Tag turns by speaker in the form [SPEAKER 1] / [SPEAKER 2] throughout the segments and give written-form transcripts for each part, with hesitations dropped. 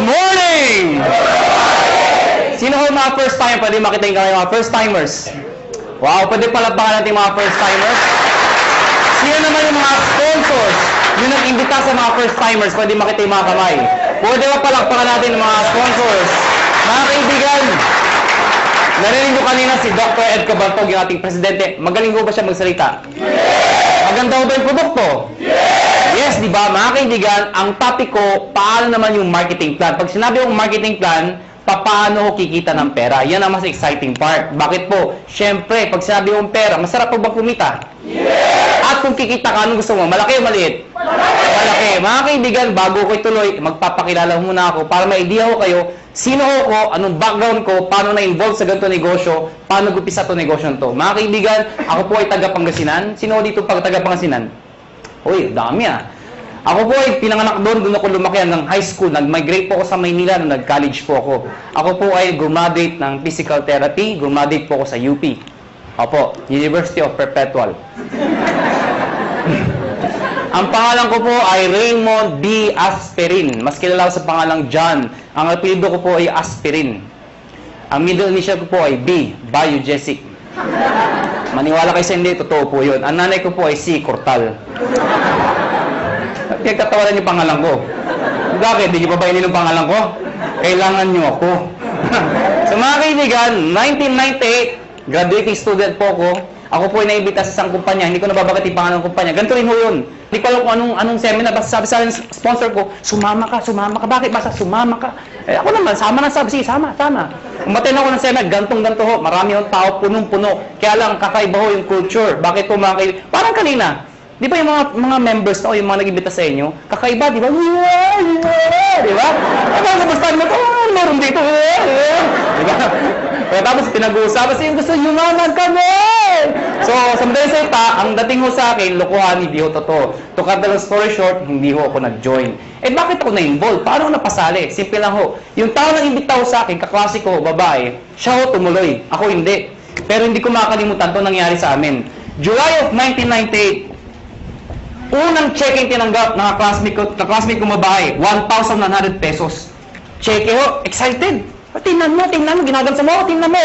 [SPEAKER 1] Good morning! Sino ho mga first timer? Pwede makita yung kamay mga first timers. Wow, pwede palapakan natin mga first timers. Sino naman yung mga sponsors? Yung nag-imbita sa mga first timers, pwede makita yung mga kamay. Pwede ba palakpakan natin yung mga sponsors? Mga kaibigan, narinig ko kanina si Dr. Ed Cabartog, yung ating presidente. Magaling ko ba siya magsalita? Maganda ko ba yung produkto? Yes, di ba? Mga kaibigan, ang topic ko, paano naman yung marketing plan? Pag sinabi yung marketing plan, paano ko kikita ng pera? Yan ang mas exciting part. Bakit po? Siyempre, pag sinabi yung pera, masarap po ba kumita? At kung kikita ka, anong gusto mo? Malaki o maliit? Malaki. Mga kaibigan, bago ko ituloy, magpapakilala muna ako para may idea ko kayo, sino ako, anong background ko, paano na-involve sa ganito negosyo, paano gupisa ito negosyo to. Mga kaibigan, ako po ay taga Pangasinan. Sino dito pag taga Pangasinan? Uy, dami ah. Ako po ay pinanganak doon ako lumaki ng high school. Nag-migrate po ako sa Maynila nung nag-college po ako. Ako po ay graduate ng physical therapy, graduate po ako sa UP. Opo, University of Perpetual. Ang pangalan ko po ay Raymond B. Asperin. Mas kilala ko sa pangalang John. Ang apelyido ko po ay Asperin. Ang middle initial ko po ay B. Biogesic. Maniwala kayo sa hindi, totoo po yun. Ang nanay ko po ay C. Cortal. Pinagtatawanan yung pangalan ko. Bakit? Hindi niyo pa ba inin ang pangalan ko? Kailangan niyo ako. So mga kaibigan, 1998, graduating student po ako. Ako po ay naibita sa isang kumpanya. Hindi ko nababagat yung pangalan ng kumpanya. Ganito rin ho yun. Hindi ko alam kung anong seminar. Basta sabi sa akin, sponsor ko, sumama ka, sumama ka. Bakit? Basta sumama ka. Eh, ako naman, sama na sabi. Sige, sama. Umaten ako ng seminar, ganto ho. Marami yung tao, punong-puno. Kaya lang, kakaiba ho yung culture. Bakit po mga kaibigan? Parang kanina. Di ba yung mga members na o yung mga nag-imbita sa inyo, kakaiba, di ba? Di ba? Basta mo, meron dito. Di ba? Pero tapos pinag-uusapan siya, gusto yumaman kami! So, sa madaling salita, ang dating ho sa akin, lokohan, hindi ho totoo. To cut the long story short, hindi ho ako nag-join. Eh, bakit ako na-involve? Paano ako napasali? Simple lang ho. Yung tao na imbita ho sa akin, kaklase ko, babae, siya ho tumuloy. Ako hindi. Pero hindi ko makakalimutan ito nangyari sa amin. July of 1998, unang check-in tinanggap ng classmate ko babae, 1,100 pesos. Check ho, excited. Tingnan mo, ginagamsa mo, tingnan mo,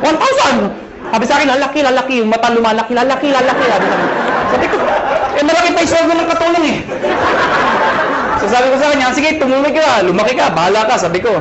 [SPEAKER 1] 1,000. Sabi sa akin, lalaki, yung mata lumalaki, lalaki. Sabi ko, malaki pa yung sweldo ng katulong eh. So sabi ko sa kanya, sige, tumuloy ka, lumaki ka, bahala ka, sabi ko.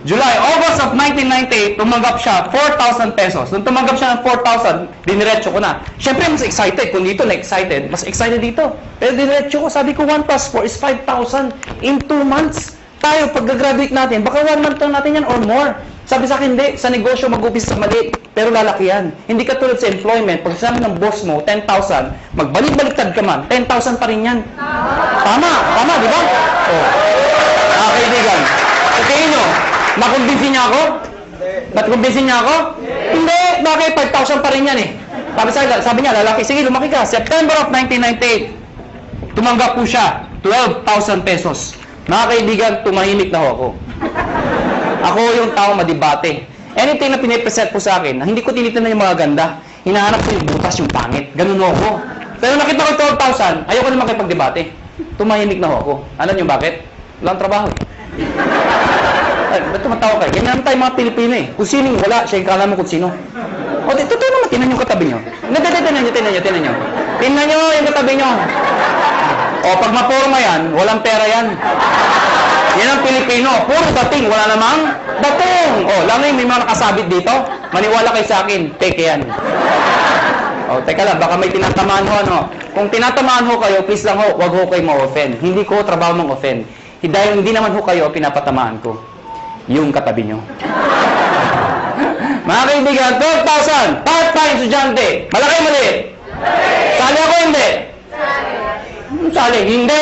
[SPEAKER 1] August of 1998, tumanggap siya 4,000 pesos. Nung tumanggap siya ng 4,000, diniretso ko na. Siyempre, mas excited. Kung dito na-excited, mas excited dito. Pero diniretso ko, sabi ko, 1 plus 4 is 5,000 in 2 months. Tayo, pag-graduate natin, baka 1 month lang natin yan or more. Sabi sa akin, hindi. Sa negosyo, mag-upis sa maliit. Pero lalaki yan. Hindi ka tulad sa employment. Pag sinabi ng boss mo, 10,000, magbalik-baliktad ka man, 10,000 pa rin yan. Tama, di ba? Oh. Kaibigan. So, kayo nyo, nakumbinsin niya ako? Nakumbinsin niya ako? Hindi. Bakit? 5,000 pa rin yan eh. Sabi niya, lalaki, sige, lumaki ka. September of 1998, tumanggap po siya, 12,000 pesos. Mga kaibigan, tumahimik na ho ako. Ako yung tao madibate. Anything na pinipresent po sa akin, hindi ko tinitingnan yung mga ganda. Hinahanap ko yung butas, yung pangit. Ganun ho ako. Pero nakita ko 12,000, ayoko naman makipagdebate. Tumahimik na ho ako. Alam niyo bakit? Walang trabaho. Ay, ba't tumatawa kayo? Ganyan naman tayo mga Pilipino eh. Kung sinong wala, siya yung kala mo kung sino. O, totoo naman, tinan yung katabi nyo. Tinan nyo. Tingnan nyo yung katabi nyo. O, pag maporma yan, walang pera yan. Yan ang Pilipino. Puro dating, wala namang dating. O, lang may mga nakasabit dito. Maniwala kayo sa akin, peke yan. O, teka lang, baka may tinatamaan ho, ano. Kung tinatamaan ho kayo, please lang ho, wag ho kayo ma-offend. Hindi ko trabaho mang-offend. Dahil hindi naman ho kayo pinapatamaan ko. Yung katabi nyo. Mga kaibigan, 12,000, part-time estudyante. Malaki maliit? Sali ako hindi? Sali, hindi.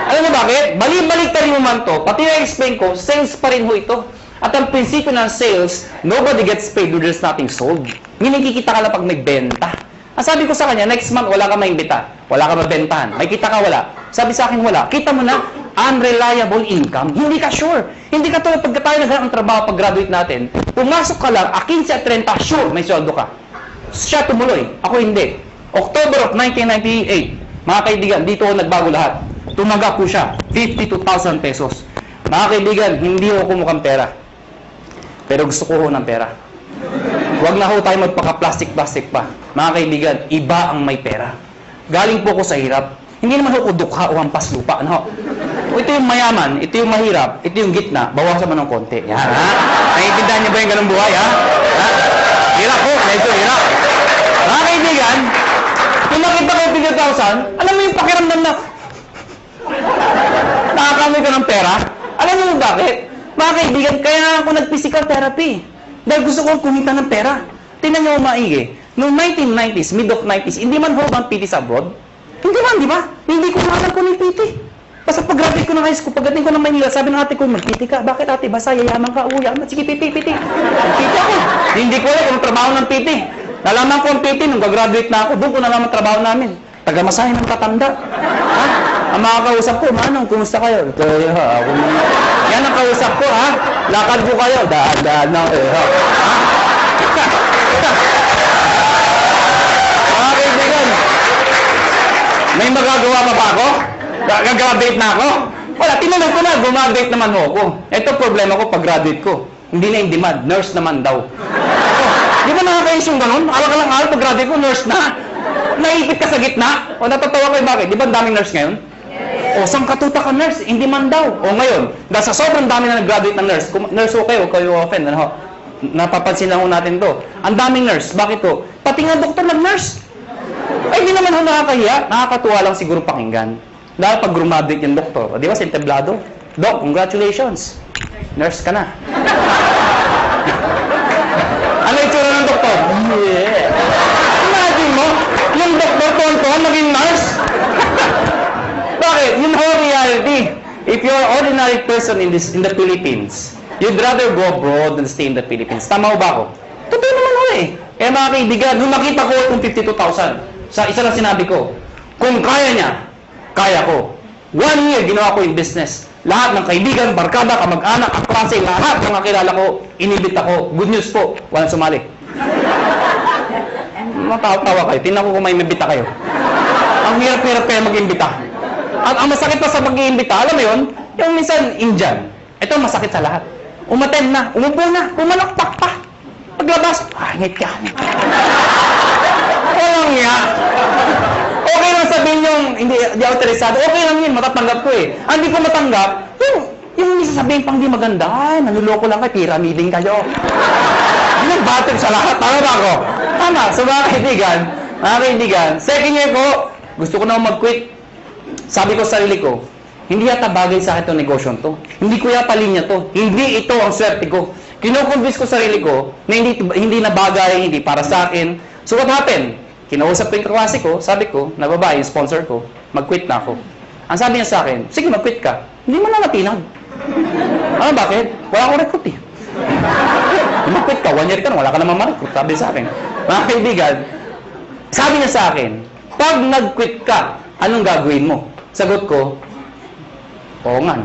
[SPEAKER 1] Alam mo bakit? Balik-balik tayo mo man to. Pati na-explain ko, sales pa rin ho ito. At ang prinsipyo ng sales, nobody gets paid when there's nothing sold. Meaning, kikita ka lang pag may benta. Ang sabi ko sa kanya, next month, wala ka maimbita. Wala ka mabentahan. May kita ka, wala. Sabi sa akin, wala. Kita mo na, unreliable income. Hindi ka sure. Hindi ka tulad pagka tayo naghanap ng trabaho pag-graduate natin. Pumasok ka lang, 15 at 30, sure, may sweldo ka. Siya tumuloy. Ako hindi. October of 1998, mga kaibigan, dito nagbago lahat. Tumaga po siya, 52,000 pesos. Mga kaibigan, hindi ho kumukhang pera. Pero gusto ko ho ng pera. Huwag na ho tayo magpaka-plastic-plastic pa. Mga kaibigan, iba ang may pera. Galing po ko sa hirap. Hindi naman ho ko dukha o hampas lupa. Ano? Ito yung mayaman, ito yung mahirap, ito yung gitna, bawasan mo ng konti. Yan, ha? Naiintindihan niyo ba yung ganung buhay, ha? Ha? Hirap po, medyo hirap. Mga kaibigan, kung nakita ko 50,000, alam mo yung pakiramdam na nakakamoy ka ng pera? Alam mo bakit? Mga kaibigan, kaya ako nag-physical therapy. Dahil gusto kong kumita ng pera. Tingnan niyo maigi. Noong 1990s, mid of 90s, hindi man ho bang PT sa abroad? Hindi man, di ba? Hindi ko naman ko ng PT. Basta pag-graduate ko ng high school, pagdating ko ng Manila, sabi ng ate ko, mag-PT ka. Bakit ate? Basta yayaman ka, uwi. Sige, PT. PT ako. Hindi ko alam kung trabaho ng PT. Nalaman ko ang PT nung gagraduate na ako. Doon ko nalaman trabaho namin. Taga-masahe ng katanda. Ha? Ang mga kausap ko, Manong, kumusta kayo? Kaya ha, ako naman. Yan ang kausap ko, ha? Lakad ko kayo. Daan na, ha? Mga kaibigan, may magagawa pa ako? Gagraduate na ako? Wala, tinanong ko na, gumagraduate naman ako. Ito problema ko pag-graduate ko. Hindi na in demand, nurse naman daw. Di ba nakakayos yung ganun? Alang-alang pag-graduate ko, nurse na. Naipit ka sa gitna? O natatawa kayo bakit? Di ba ang daming nurse ngayon? O saan katuta ka nurse? In demand daw. O ngayon, dahil sa sobrang dami na nag-graduate ng nurse, nurse ko kayo, kayo offend, ano? Napapansin lang ho natin to. Ang daming nurse, bakit to? Pati nga doktor nag-nurse. Ay, di naman ho nakakahiya. Nakakatuwa lang siguro pakinggan. Dahil pag grumaduate yung doktor, di ba, sinteblado? Doc, congratulations. Nurse ka na. Ano itsura ng doktor? Yeah. Imagine mo, yung doktor tonton naging nurse. Bakit? Yun ho reality. If you're an ordinary person in the Philippines, you'd rather go abroad than stay in the Philippines. Tama ho ba ako? Totoo naman ho eh. Kaya mga kaibigan, nung makita ko itong 52,000, sa isa lang sinabi ko, kung kaya niya, kaya ko. 1 year, ginawa ko yung business. Lahat ng kaibigan, barkada, kamag-anak, kaklase, lahat ng kakilala ko, inibit ako. Good news po, walang sumali. Matawa kayo. Tingnan ko kung may mabita kayo. Ang hirap-hirap kayo mag-imbita. At ang masakit pa sa mag-iimbita, alam mo yun, yung minsan Indian. Ito masakit sa lahat. Umaten na, umupo na, pumalakpak pa. Paglabas, ngit ka. Walang nga. Okay lang sabihin yung hindi autorizado. Okay lang yun, matatanggap ko eh. Ang hindi ko matanggap, yung sasabihin pang di maganda, ay, nanuloko lang kayo, pyramiding kayo. Hindi nag-battle sa lahat. Tama ba ako? Tama. So mga kaibigan, second year ko, gusto ko na mag-quit. Sabi ko sa sarili ko, hindi yata bagay sa akin itong negosyo to. Hindi ko yata linya to. Hindi ito ang swerte ko. Kino-convince ko sa sarili ko na hindi na bagay, hindi para sa akin. So what happened? Kinausap ko yung kaklase ko, sabi ko, na babae, yung sponsor ko, mag-quit na ako. Ang sabi niya sa akin, sige, mag-quit ka. Hindi mo na natinag. Ano, bakit? Wala akong recruit eh. Mag-quit ka, 1 year ka na, wala ka naman ma-recruit, sabi sa akin. Mga kaibigan, sabi niya sa akin, pag nag-quit ka, anong gagawin mo? Sagot ko, oo nga.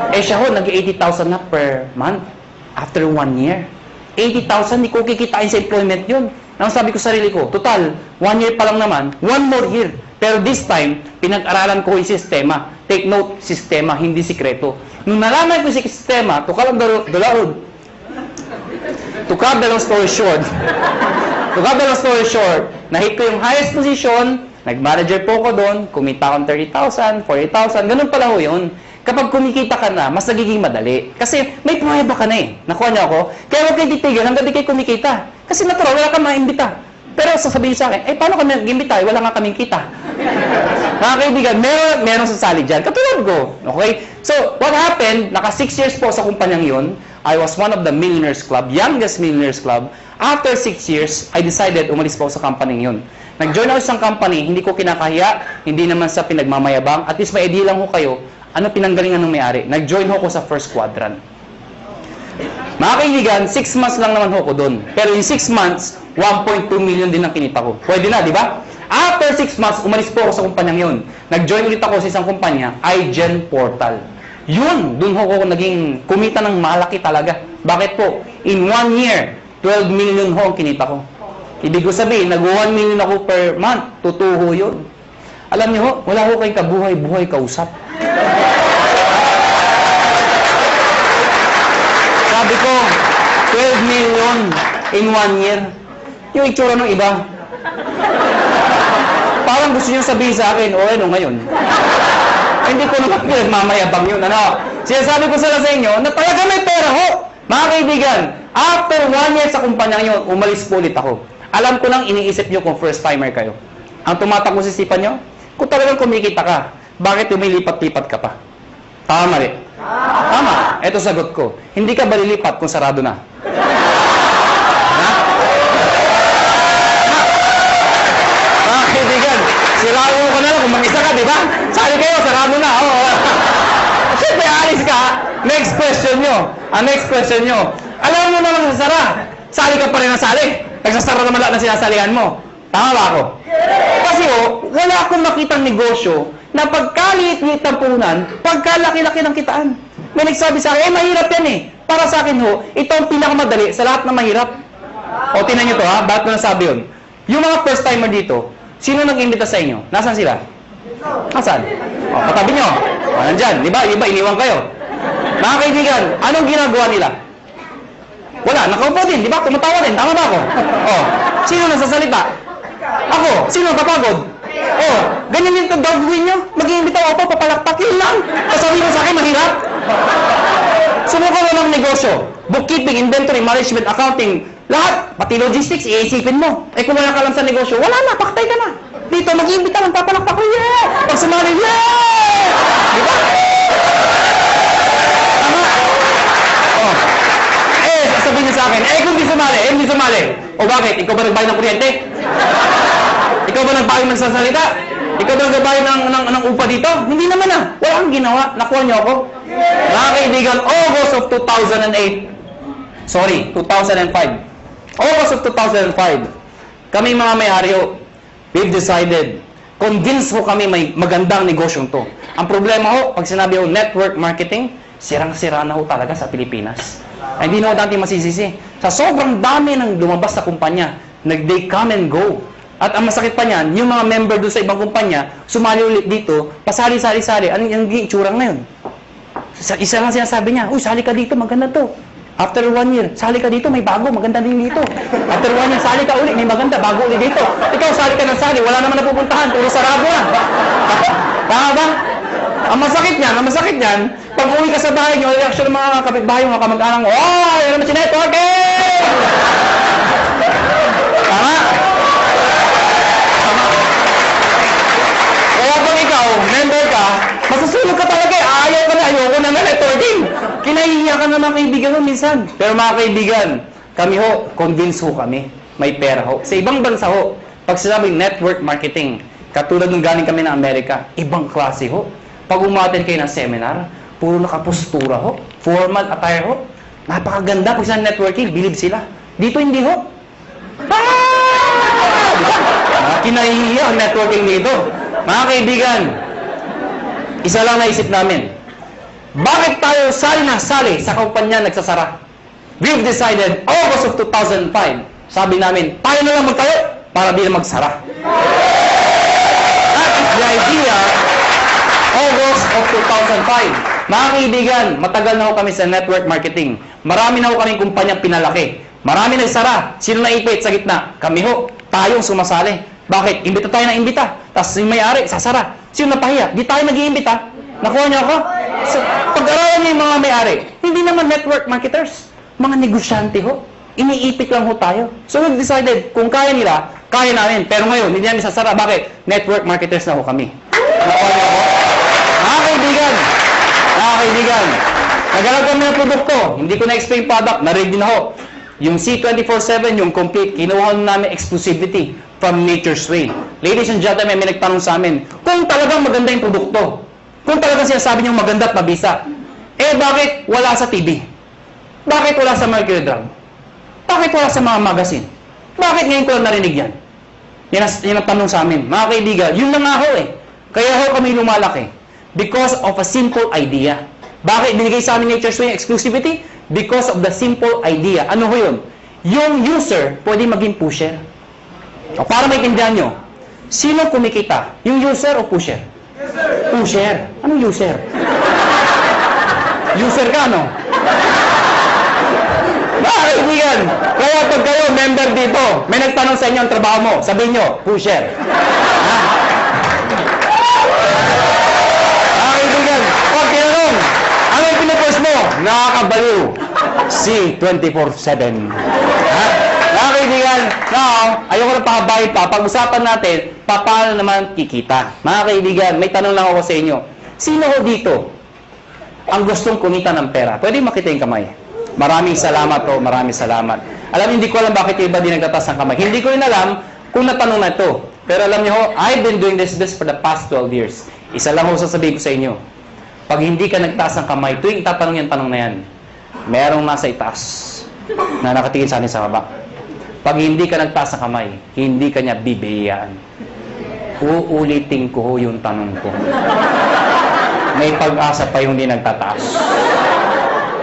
[SPEAKER 1] Eh siya ho, nag-80,000 na per month after 1 year. 80,000, hindi ko kikitain sa employment yun. Nang sabi ko sa sarili ko, total, 1 year pa lang naman, 1 more year. Pero this time, pinag-aralan ko yung sistema. Take note, sistema, hindi sikreto. Nung nalaman ko yung sistema, to cut the long story short, nahit ko yung highest position, nag-manager po ko doon, kumita akong 30,000, 40,000, ganun pala ho yun. Kapag kumikita ka na, mas nagiging madali. Kasi may pruweba ka na eh. Nakuha niyo ako? Kaya huwag kayo titigil hanggang di kayo kumikita. Kasi natural, wala kang maimbita. Pero sasabihin sa akin, paano kami nag-imbita? Wala nga kaming kita. Mga kaibigan, meron sasali dyan. Katulad ko. Okay? So, what happened? Naka 6 years po sa kumpanyang yun. I was one of the Millionaires Club, youngest Millionaires Club. After 6 years, I decided umalis po sa company yun. Nag-join ako sa isang company, hindi ko kinakahiya, hindi naman sa pinagmamayabang. At least may idea lang ho kayo, ano pinanggalingan ng may-ari. Nag-join ho ko sa first quadrant. Mga kaibigan, 6 months lang naman ho ko doon. Pero in 6 months, 1.2 million din ang kinita ko. Pwede na, di ba? After 6 months, umalis po ako sa kumpanyang yun. Nag-join ulit ako sa isang kumpanya, iGen Portal. Yun, doon ho ko naging kumita ng malaki talaga. Bakit po? In 1 year, 12 million ho ang kinita ko. Ibig ko sabihin, nag-1 million ako per month. Tutuho yun. Alam niyo ho, wala ho kayong kabuhay-buhay kausap. Sabi ko, 12 million in 1 year. Yung itsura ng iba. Parang gusto niyo sabihin sa akin, o ano ngayon? Hindi ko naman pinagmamayabang yun, ano? Sinasabi ko sa inyo, na talaga may pera ho. Mga kaibigan, after 1 year sa kumpanya nyo, umalis po ulit ako. Alam ko lang iniisip nyo kung first timer kayo. Ang tumatakbo sa isipan nyo, kung talagang kumikita ka, bakit lumilipat-lipat ka pa? Tama mali? Tama. Ito sagot ko. Hindi ka ba lilipat kung sarado na? Ha? Mga kaibigan, sirado ko na lang kung mag-isa ka, di ba? Sali kayo, sarado na. Oh. Siyempre, alis ka. Next question nyo. Next question nyo. Alam mo naman sa sara. Sali ka pa rin na sali. Nagsasara naman lahat ng sinasalihan mo. Tama ba ako? Kasi wala akong makitang negosyo na pagkaliit-liit ng puhunan, pagkalaki-laki ng kitaan. May nagsabi sa akin, mahirap yan eh. Para sa akin ito ang pinakamadali sa lahat ng mahirap. O, tinan nyo to ha, bakit ko nasabi yun? Yung mga first timer dito, sino nag-imbita sa inyo? Nasaan sila? Nasaan? O, katabi nyo. O, nandyan. Di ba? Iniwan kayo. Mga kaibigan, anong ginagawa nila? Wala, nakaupo din, di ba? Tumatawa din, tama ba ako? Oh, sino nasasalita? Ako, sino kapagod? Oh, ganyan yung gagawin nyo? Mag-iimbitaw ako, papalakpakin lang. Kasabi mo sa akin, mahirap. Subukan mo ng negosyo. Bookkeeping, inventory, management, accounting, lahat, pati logistics, iisipin mo. Kung wala ka lang sa negosyo, wala na, paktay ka na. Dito, mag-iimbita lang, papalakpak ko, yeah! Pag sumali, yeah! Di ba? Sabihin niya sa akin, kung hindi sumali. O bakit? Ikaw ba nagbayad ng kuryente? Ikaw ba nagbayad ng sasalita? Ikaw ba nagbayad ng upa dito? Hindi naman ah. Wala kang ginawa. Nakuha niyo ako. Mga kaibigan, August of 2008. Sorry, 2005. August of 2005. Kami mga may-ari we've decided, convinced ko kami may magandang negosyong to. Ang problema pag sinabi network marketing, sirang-sira na talaga sa Pilipinas. Ay, hindi na dati masisisi. Sa sobrang dami ng lumabas na kumpanya, they come and go. At ang masakit pa niyan, yung mga member doon sa ibang kumpanya, sumali ulit dito, pasali-sali-sali. Anong itsurang na yun? Isa lang sinasabi niya, uy, sali ka dito, maganda to. After 1 year, sali ka dito, may bago, maganda din dito. After 1 year, sali ka ulit, may maganda, bago ulit dito. Ikaw, sali ka ng sali, wala naman napupuntahan, puro sarado na. Tama ba? Ang masakit niyan, pag uwi ka sa bahay nyo, reaction ng mga kapitbahay, mga kamag-anak mo, oh, yun naman si networking! Tama? Tama? Kaya pag ikaw, member ka, masusulog ka talaga eh. Ayaw ko na networking. Kinahihiya ka naman kaibigan mo minsan. Pero mga kaibigan, kami convince kami. May pera Sa ibang bansa pag sinabing network marketing, katulad nung galing kami ng Amerika, ibang klase Pag umaten kayo ng seminar, puro nakapostura formal attire napakaganda pag sa networking, believe sila. Dito hindi diba? Kinahihiya ang networking dito. Mga kaibigan, isa lang naisip namin, bakit tayo sali sa kumpanya nagsasara? We've decided, August of 2005, sabi namin, tayo na lang magtayo para di na magsara. That is the idea, August of 2005. Mga kaibigan, matagal na kami sa network marketing. Marami na kaming kumpanyang pinalaki. Marami nagsara. Sino naipit sa gitna? Kami tayong sumasali. Bakit? Imbita tayo na imbita. Tapos yung may-ari, sasara. Sino napahiya? Di tayo nag-iimbita. Nakuha niyo ako? So, pag-aralan niyo yung mga may-ari, hindi naman network marketers. Mga negosyante Iniipit lang tayo. So, we've decided, kung kaya nila, kaya namin. Pero ngayon, hindi namin sasara. Bakit? Network marketers na kami. Nakuha niyo ako? Mga kaibigan, naghanap kami ng produkto. Hindi ko na-explain product. Na-ready na Yung C24/7, yung complete, kinuha namin exclusivity from Nature's Way. Ladies and gentlemen, may nagtanong sa amin, kung talagang maganda yung produkto, kung talagang sinasabi niyong maganda at mabisa, bakit wala sa TV? Bakit wala sa Mercury Drug? Bakit wala sa mga magazine? Bakit ngayon ko lang narinig yan? Yan ang tanong sa amin. Mga kaibigan, yun na nga Kaya kami lumalaki. Because of a simple idea. Bakit binigay sa amin Nature's Way exclusivity? Because of the simple idea. Ano yun? Yung user pwede maging pusher. O para maintindihan nyo, Sino kumikita? Yung user o pusher? Pusher. Anong user? User ka, no? Mga kaibigan, kaya pag kayo member dito, may nagtanong sa inyo ang trabaho mo, sabihin nyo, pusher. Mga kaibigan, pag tinanong, ano yung pinupost mo? Nakakabaliw. Si 24/7. Mga kaibigan, now, ayoko na pakabahin pa. Pag-usapan natin, paano naman kikita? Mga kaibigan, may tanong lang ako sa inyo. Sino ho dito ang gustong kumita ng pera? Pwede makita yung kamay. Maraming salamat po, maraming salamat. Alam, hindi ko alam bakit iba din nagtatas ng kamay. Hindi ko rin alam kung natanong na ito. Pero alam niyo ho, I've been doing this for the past 12 years. Isa lang ho sasabihin ko sa inyo. Pag hindi ka nagtaas ng kamay, tuwing tatanong yung tanong na yan, merong nasa itaas na nakatingin sa atin sa baba. Pag hindi ka nagtaas ng kamay, hindi ka niya bibiyayaan. Uulitin ko ho yung tanong ko. May pag-asa pa yung hindi nagtataas.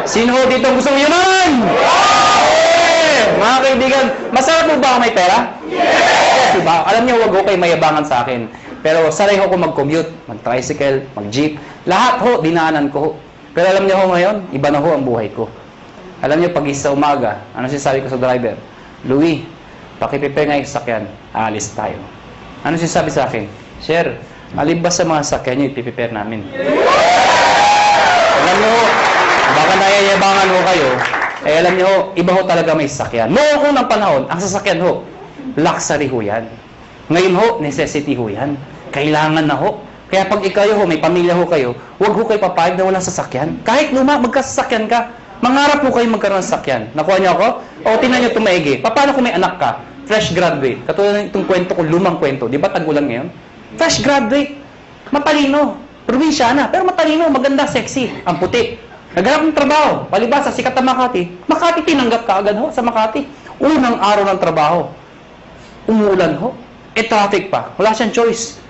[SPEAKER 1] Sino ho dito gusto mo yuman? Yeah! Mga kaibigan, masarap mo ba ako may pera? Yes! Diba? Alam niyo, wag ho kayo mayabangan sa akin. Pero sanay ho ko mag-commute, mag-tricycle, mag-jeep. Lahat ho, dinaanan ko ho. Pero alam niyo ho ngayon, iba na ho ang buhay ko. Alam niyo, pag isa umaga, ano sinasabi ko sa driver? Louie, pakiprepare nga yung sakyan, aalis tayo. Ano sinasabi sa akin? Sir, alin ba sa mga sakyan niyo ipiprepare namin? Alam niyo ho, baka nayayabangan ho kayo, eh alam niyo ho, iba ho talaga may sasakyan. Noong unang panahon, ang sasakyan ho, luxury ho yan. Ngayon ho, necessity ho yan. Kailangan na ho. Kaya pag ikaw ho, may pamilya ho kayo, huwag ho kayo papayag na walang sasakyan. Kahit luma, magkasasakyan ka, mangarap ho kayo magkaroon ng sasakyan. Nakuha niyo ako? O tingnan niyo ito maigi. Paano kung may anak ka? Fresh graduate. Katulad ng itong kwento ko, lumang kwento. Di ba tagulan ngayon? Fresh graduate. Matalino. Probinsyana. Pero matalino, maganda, sexy. Ang puti. Naghanap ng trabaho. Palibasa, sikat na Makati. Makati, tinanggap ka agad ho sa Makati. Unang araw ng trabaho. Umuulan ho. Traffic pa. Wala siyang choice.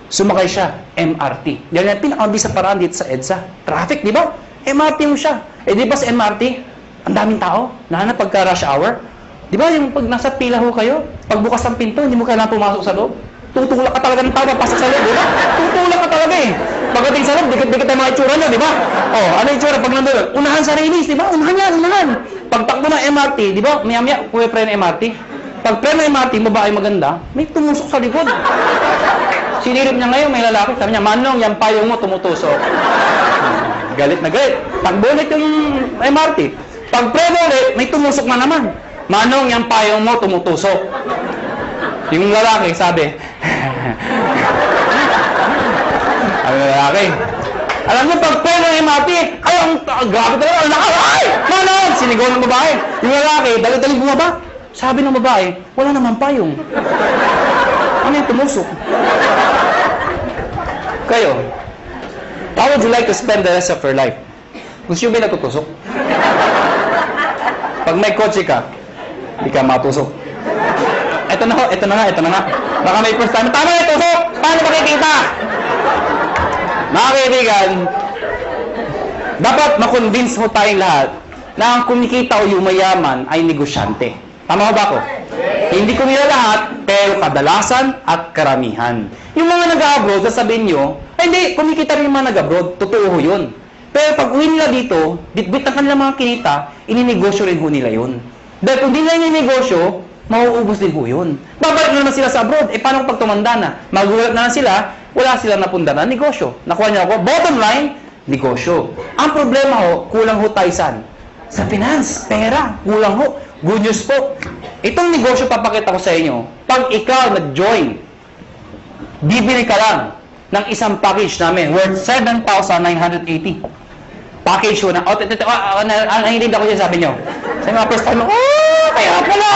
[SPEAKER 1] Sumakay siya. MRT. Yan yung pinakamabisang paraan dito sa EDSA. Traffic, di ba? MRT mo siya. Di ba sa MRT, ang daming tao. Lalo na pagka rush hour. Di ba yung pag nasa pila ho kayo, pagbukas ng pinto, hindi mo kailangan pumasok sa loob. Tutulak ka talaga ng tao, pasok sa loob, di ba? Tutulak ka talaga eh. Pagdating sa loob, dikit-dikit ang mga itsura niya, di ba? Ano yung itsura pag nandun? Unahan sa release, di ba? Unahan yan, unahan. Pagtakbo ng MRT, di ba? Maya-maya, pre ng MRT. Pag pre ng MRT, babae maganda, may tumusok sa likod. Sinirip niya ngayon, may lalaki. Sabi niya, Manong, yung payong mo tumutusok. Galit na galit. Takbo ulit yung MRT. Pag pre ulit, may tumusok na naman. Manong, yung payong mo tumutusok. Yung lalaki, sabi, ano lalaki? Alam niyo, pag pre ng MRT, ay, ang grabe talaga, ang lakas, ay! Manong! Sinigaw ng babae. Yung lalaki, dali-dali bumaba. Sabi ng babae, wala naman payong. Ano yung tumusok? Kayo, how would you like to spend the rest of your life? Gusto nyo ba natutusok? Pag may kotse ka, hindi ka matusok. Ito na nga. Baka may first time, tama na tusok! Paano makikita? Mga kaibigan, dapat makonvince mo tayong lahat na ang kumikita o yumayaman ay negosyante. Tama ba ako? Hindi ko nila lahat, pero kadalasan at karamihan. Yung mga nag-abroad, sasabihin nyo, hindi, kumikita rin yung mga nag-abroad. Totoo ho yun. Pero pag uwi nila dito, bitbit ang kanilang mga kinita, ininegosyo rin ho nila yun. Dahil kung di nila ininegosyo, mauubos din ho yun. Babalik na naman sila sa abroad. Paano pag tumanda na? Magulat na sila, wala silang napunda na negosyo. Nakuha niyo ako? Bottom line, negosyo. Ang problema ho, kulang ho tayo saan? Sa finance, pera, kulang ho. Good news po. Itong negosyo papakita ko sa inyo, pag ikaw nag-join, bibili ka lang ng isang package namin worth 7,980. Package ho na, nanginig ako dyan, sabi nyo. Sa mga first time, kaya pala!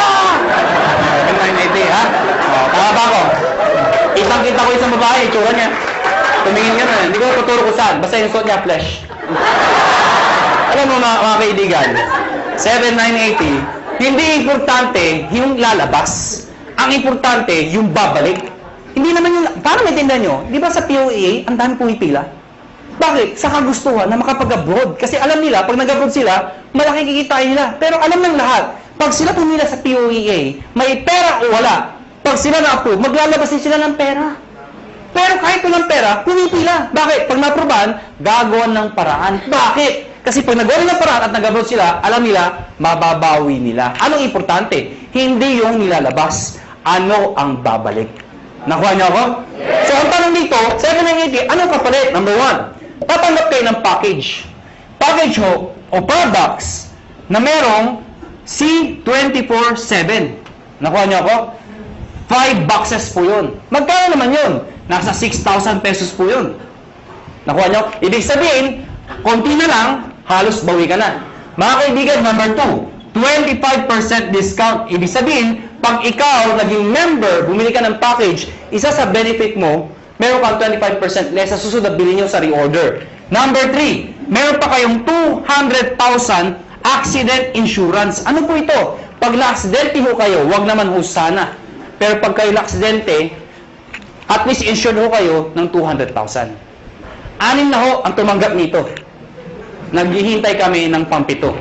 [SPEAKER 1] 7,980, ha? Tama ba ako? Kitang-kita ko isang babae, itsura niya. Tumingin ka na, hindi ko tuturo ko saan, basta yung suot niya, flesh. Alam mo mga kaibigan, 7,980, hindi importante yung lalabas. Ang importante, yung babalik. Hindi naman yung, paano maintindihan nyo? Di ba sa POEA, ang dami pumipila? Bakit? Sa kagustuhan na makapag-abroad. Kasi alam nila, pag nag-abroad sila, malaki kikitain nila. Pero alam ng lahat, pag sila pumila sa POEA, may pera o wala, pag pag sila na-approve, maglalabas din sila ng pera. Pero kahit walang pera, pumipila. Bakit? Pag na-approvean, gagawa ng paraan. Bakit? Kasi pag nagawa ng paraan at nag-approve sila, alam nila, mababawi nila. Anong importante? Hindi yung nilalabas. Ano ang babalik? Nakuha niyo ako? Yes. So, ang tanong dito, 780, anong kapalit? Number 1, tatanggap kayo ng package. Package ho, o products, na merong C24/7. Nakuha niyo ako? 5 boxes po yun. Magkano naman yun? Nasa 6,000 pesos po yun. Nakuha niyo? Ibig sabihin, konti na lang, halos bawi ka na. Mga kaibigan, number 2, 25% discount. Ibig sabihin, pag ikaw naging member, bumili ka ng package, isa sa benefit mo, meron kang 25% less sa susunod na bilhin nyo sa reorder. Number 3, meron pa kayong 200,000 accident insurance. Ano po ito? Pag na-aksidente ho kayo, wag naman ho sana. Pero pag kayo na-aksidente, at least insured ho kayo ng 200,000. 6 na ho ang tumanggap nito. Naghihintay kami ng pampito.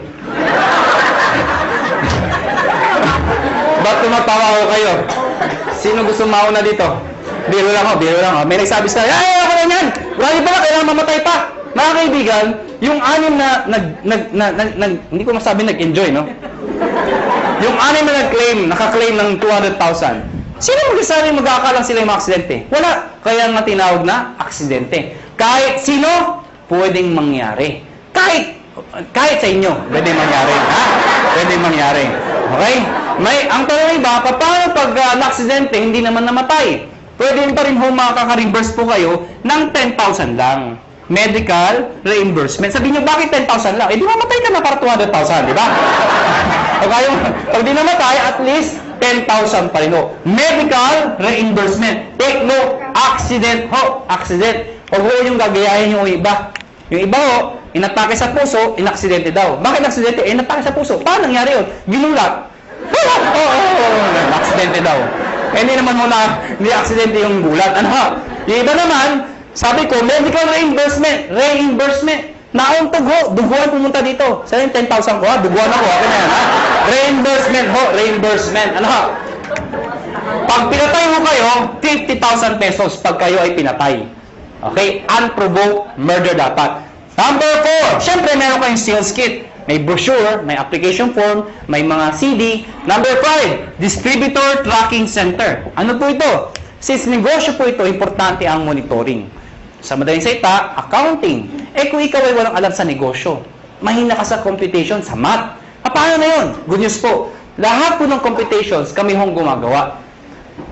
[SPEAKER 1] Ba't tumatawa ho kayo? Sino gusto mauna dito? Biro lang ho, biro lang ho. May nagsabi sa ay, ako na yan! Marami pa na, kailangan mamatay pa. Mga kaibigan, yung 6 na hindi ko masabi nag-enjoy, no? Yung 6 na nag-claim, naka-claim ng 200,000. Sino magsasabi magkakalang sila yung mga aksidente? Wala. Kaya nga tinawag na aksidente. Kahit sino, pwedeng mangyari. Kahit sa inyo, pwedeng mangyari. Ha? Pwedeng mangyari. Okay? Ang tanong iba, paano pag na-aksidente, hindi naman namatay? Pwede pa rin ho makaka-reimburse po kayo ng 10,000 lang. Medical reimbursement. Sabihin nyo, bakit 10,000 lang? Eh, di mamatay ka na para 200,000, di ba? Okay, pag di namatay, at least 10,000 pa rin ho. Medical reimbursement. Take note, accident ho. Accident. Huwag ho yung gagayahin yung iba. Yung iba ho, inatake sa puso, inaksidente daw. Bakit aksidente? Eh, inatake sa puso. Paano nangyari yun? Ginulat. Aksidente daw. Eh, hindi naman ho na, hindi aksidente yung gulat. Ano ha? Yung iba naman, sabi ko, medical reimbursement. Reimbursement. Nauntog ho, duguan pumunta dito. Sa yung 10,000 ko ha, duguan ako. Ako na yan ha. Reimbursement ho, reimbursement. Ano ha? Pag pinatay mo kayo, 50,000 pesos pag kayo ay pinatay. Okay? Unprovoked murder dapat. Number 4, syempre meron kayong sales kit. May brochure, may application form, may mga CD. Number 5, distributor tracking center. Ano po ito? Since negosyo po ito, importante ang monitoring. Sa madaling salita, accounting. Eh kung ikaw ay walang alam sa negosyo, mahina ka sa computation, sa math. Paano na yun? Good news po. Lahat po ng computations kami hong gumagawa.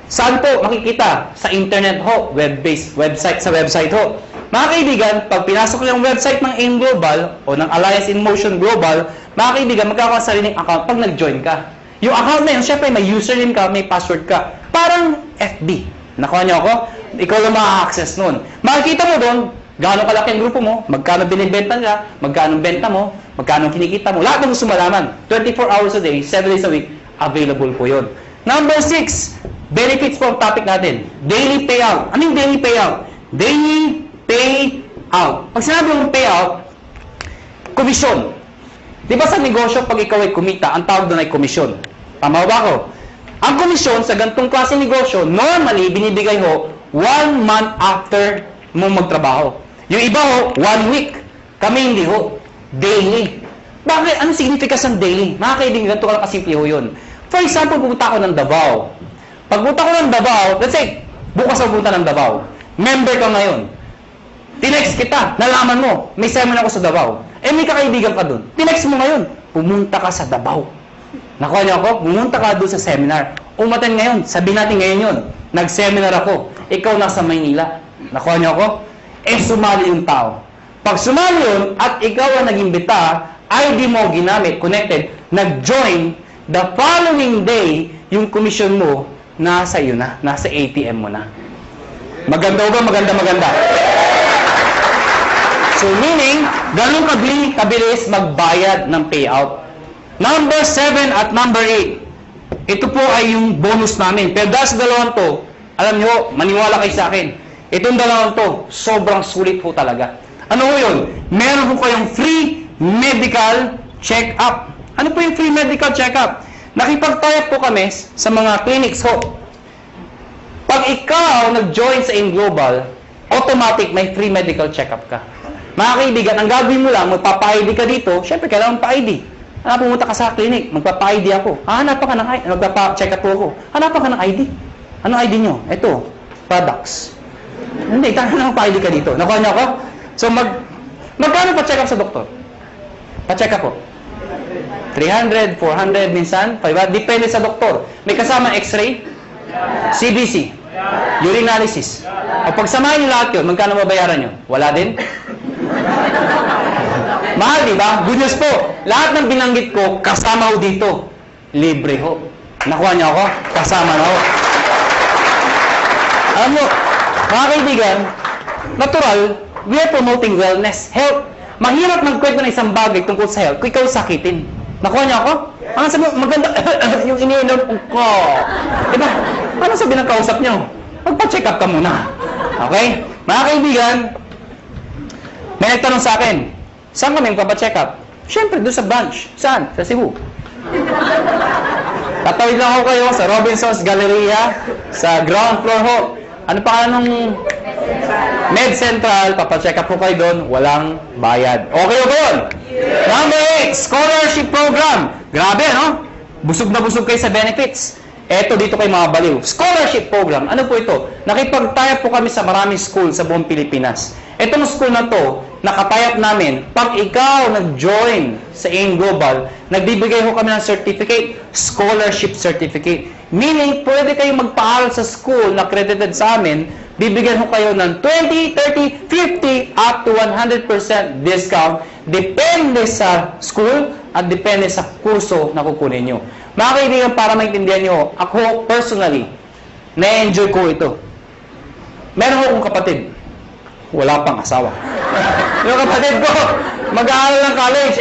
[SPEAKER 1] Saan po makikita? Sa internet ho, web-based, website, sa website ho. Mga kaibigan, pag pinasok yung website ng AIM Global o ng Alliance in Motion Global, mga kaibigan, magkakaroon sa sariling account pag nag-join ka. Yung account na yun, syempre may username ka, may password ka. Parang FB. Nakuha niyo ako? Ikaw lang maka-access nun. Makikita mo doon, gaano kalaki ang grupo mo, magkano binibenta ka, magkano benta mo, magkano kinikita mo. Lahat ng gusto malaman. 24 hours a day, 7 days a week, available po yun. Number 6, benefits po ang topic natin. Daily payout. Ano yung daily payout? Daily payout. Pag sinabi mong payout, komisyon. Di ba sa negosyo, pag ikaw ay kumita, ang tawag doon ay komisyon. Tama ba ako? Ang komisyon sa ganitong klase negosyo, normally, binibigay ho 1 month after mo magtrabaho. Yung iba ho, 1 week. Kami hindi ho. Daily. Bakit? Anong significance ng daily? Mga kaibigan, ganito ka lang kasimple ho yun. For example, pupunta ako ng Davao. Pag pupunta ko ng Davao, let's say, bukas ako pupunta ng Davao. Member ka ngayon. Tinext kita, nalaman mo, may seminar ako sa Davao. Eh, may kakaibigan ka dun. Tinext mo ngayon, pumunta ka sa Davao. Nakuha niyo ako? Pumunta ka doon sa seminar. Umaten ngayon. Sabihin natin ngayon yun. Nag-seminar ako. Ikaw nasa Maynila. Nakuha niyo ako? Eh, sumali yung tao. Pag sumali yun, at ikaw ang nag-imbita, ID mo ginamit, connected, nag-join, the following day, yung commission mo, nasa iyo na. Nasa ATM mo na. Maganda ba? Maganda. So, meaning, ganun kabilis magbayad ng payout. Number 7 at number 8. Ito po ay yung bonus namin. Pero dahil sa dalawang to, alam nyo, maniwala kayo sa akin. Itong dalawang to, sobrang sulit po talaga. Ano po yun? Meron po kayong free medical check-up. Ano po yung free medical check-up? Nakipag-tie up po kami sa mga clinics ho. ikaw nag-join sa InGlobal, automatic may free medical check-up ka. Mga kaibigan, ang gagawin mo lang, magpapa-ID ka dito, syempre kailangan pa-ID. Pumunta ka sa clinic, magpapa-ID ako. Hanapan ka ng ID, magpapa-check up ako. Hanapan ka ng ID. Anong ID nyo? Ito, products. Hindi, tayo na pa-ID ka dito. Nakuha niyo ako? So, magkano pa-check up sa doktor? Pa-check up po. 300, 400, minsan, 500. Depende sa doktor. May kasama x-ray, CBC, urinalysis. O pagsamahin niyo lahat yun, magkano mabayaran nyo? Wala din? Mahal, di ba? Good news po. Lahat ng binanggit ko, kasama ho dito. Libre ho. Nakuha niyo ako? Kasama na ho. Alam mo, mga kaibigan, natural, we are promoting wellness, health. Mahirap magkwento ng isang bagay tungkol sa health kung ikaw sakitin. Nakuha niyo ako? Ano sabi mo, maganda, yung iniinom ko. Diba? Ano sabi ng kausap niyo? Magpa-check up ka muna. Okay? Mga kaibigan, may nagtanong sa akin, saan kami magpa-check up? Siyempre, doon sa branch. Saan? Sa Cebu. Tatawid lang ako kayo sa Robinson's Galleria, sa ground floor ho. Ano pa nung Med Central, papacheck up po kayo doon, walang bayad. Okay o doon? Number 8, scholarship program. Grabe, no? Busog na busog kayo sa benefits. Eto dito kay mga baliw. Scholarship program. Ano po ito? Nakipag-tie po kami sa maraming school sa buong Pilipinas. Etong school na to, nakatayap namin, pag ikaw nag-join sa InGlobal, nagbibigay ho kami ng certificate, scholarship certificate. Meaning, pwede kayong magpaaral sa school na accredited sa amin, bibigyan ho kayo ng 20, 30, 50, up to 100% discount, depende sa school at depende sa kurso na kukunin nyo. Mga kaibigan, para maintindihan nyo, ako personally, na-enjoy ko ito. Meron akong kapatid, wala pang asawa. Yung kapatid ko, mag-aaral ng college,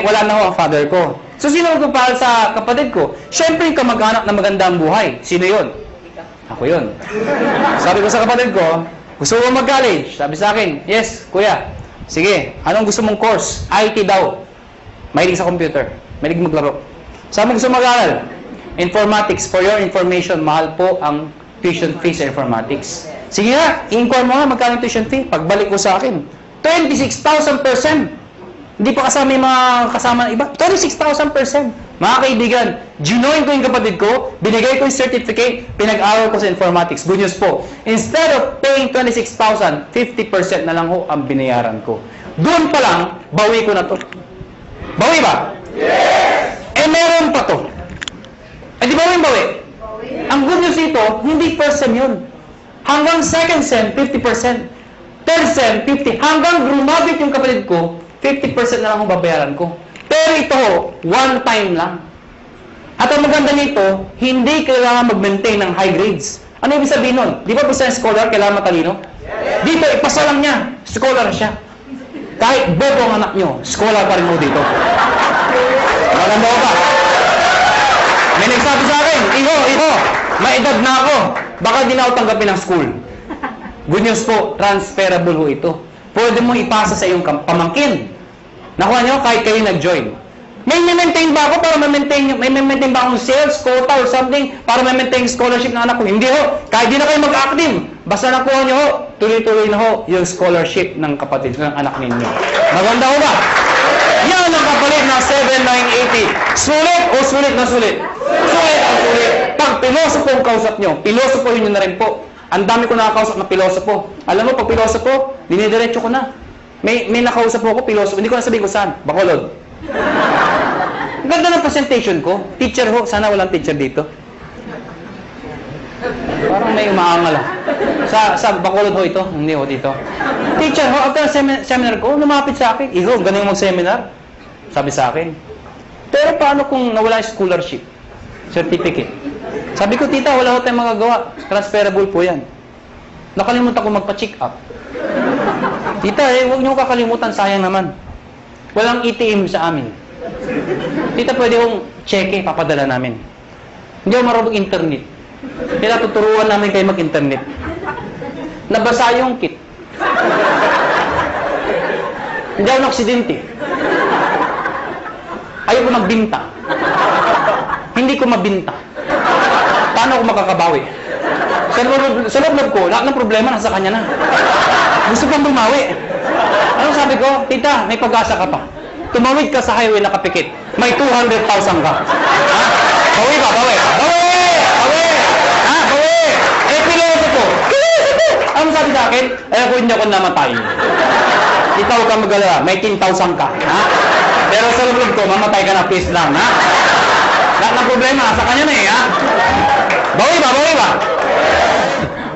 [SPEAKER 1] wala na ho ang father ko. So, sino magpapahal sa kapatid ko? Siyempre, yung kamag-anak na maganda ang buhay. Sino yun? Ako yun. Sabi ko sa kapatid ko, gusto mo mag-college? Sabi sa akin, yes, kuya. Sige, anong gusto mong course? IT daw. Mahilig sa computer. Mahilig maglaro. Sabi mo gusto mag-aaral? Informatics. For your information, mahal po ang tuition fee sa informatics. Sige nga, i-inquire mo nga magkano tuition fee. Pagbalik ko sa akin, 26,000%. Hindi pa kasama yung mga kasama ng iba. 26,000%. Mga kaibigan, ginoin ko yung kapatid ko, binigay ko yung certificate, pinag-aral ko sa informatics. Good news po. Instead of paying 26,000, 50% na lang ho ang binayaran ko. Doon pa lang, bawi ko na to. Bawi ba? Yes! Meron pa to. Di bawi yung bawi? Ang good news ito, hindi first sem yun. Hanggang second sem, 50%. Third sem, 50%. Hanggang grumabit yung kapatid ko, 50% na lang ang babayaran ko. Pero ito, one time lang. At ang maganda nito, hindi kailangan mag-maintain ng high grades. Ano ibig sabihin nun? Di ba basta yung scholar, kailangan matalino? Yes. Dito, ipasa lang niya. Scholar siya. Kahit bobo ang anak nyo, scholar pa rin mo dito. Maganda ko ba? May nagsabi sa akin, Iho, may edad na ako. Baka di na ako tanggapin ng school. Good news po, transferable ho ito. Pwede mo ipasa sa iyong pamangkin. Nakuha niyo, kahit kayo nag-join. May maintain ba ako para may maintain ba akong sales, quota, or something para may-maintain scholarship ng anak ko? Hindi ho. Kahit di na kayo mag-active. Basta nakuha niyo ho, tuloy-tuloy na ho yung scholarship ng kapatid, ng anak ninyo. Maganda ho ba? Yan ang kapalit na 7,980. Sulit o sulit na sulit? Sulit ang sulit. Pag pilosopo ang kausap nyo, pilosopohin nyo na rin po. Ang dami ko nakakausap na pilosopo. Alam mo, pag pilosopo, dinidiretso ko na. May nakausap ko pilosopo. Hindi ko na sabihin ko saan. Bacolod. Ganda ng presentation ko. Teacher ho. Sana walang teacher dito. Parang may umaangal ah. Sa Bacolod ho ito. Hindi ho dito. Teacher ho, after seminar ko, lumapit sa akin. Iho, galing mag-seminar. Sabi sa akin. Pero paano kung nawala yung scholarship? Certificate. Sabi ko, tita, wala ko tayong magagawa. Transferable po yan. Nakalimutan ko magpa-check up. Tita, huwag niyo kakalimutan, sayang naman. Walang ATM sa amin. Tita, pwede kong cheque, papadala namin. Hindi ako marunong internet. Kaya tuturuan namin kayo mag-internet. Nabasa yung kit. Hindi ako na-aksidente. Ayaw ko magbinta. Hindi ko mabinta. Paano ako makakabawi? Sa loob ko, lahat ng problema nasa kanya na. Gusto pang bumawi. Ano sabi ko? Tita, may pag-asa ka pa. Tumawid ka sa highway na kapikit. May 200,000 ka. Ha? Bawi ba? Bawi! Bawi! Bawi! Ha? Bawi! Eh, piloto ko. Ano sabi sa akin? Eh, kung hindi ako namatay. Tita, huwag kang mag-alala. May 10,000 ka. Ha? Pero sa loob ko, mamatay ka na, please lang. Ha? Lahat ng problema, sa kanya na eh. Ha? Bawi ba? Bawi ba?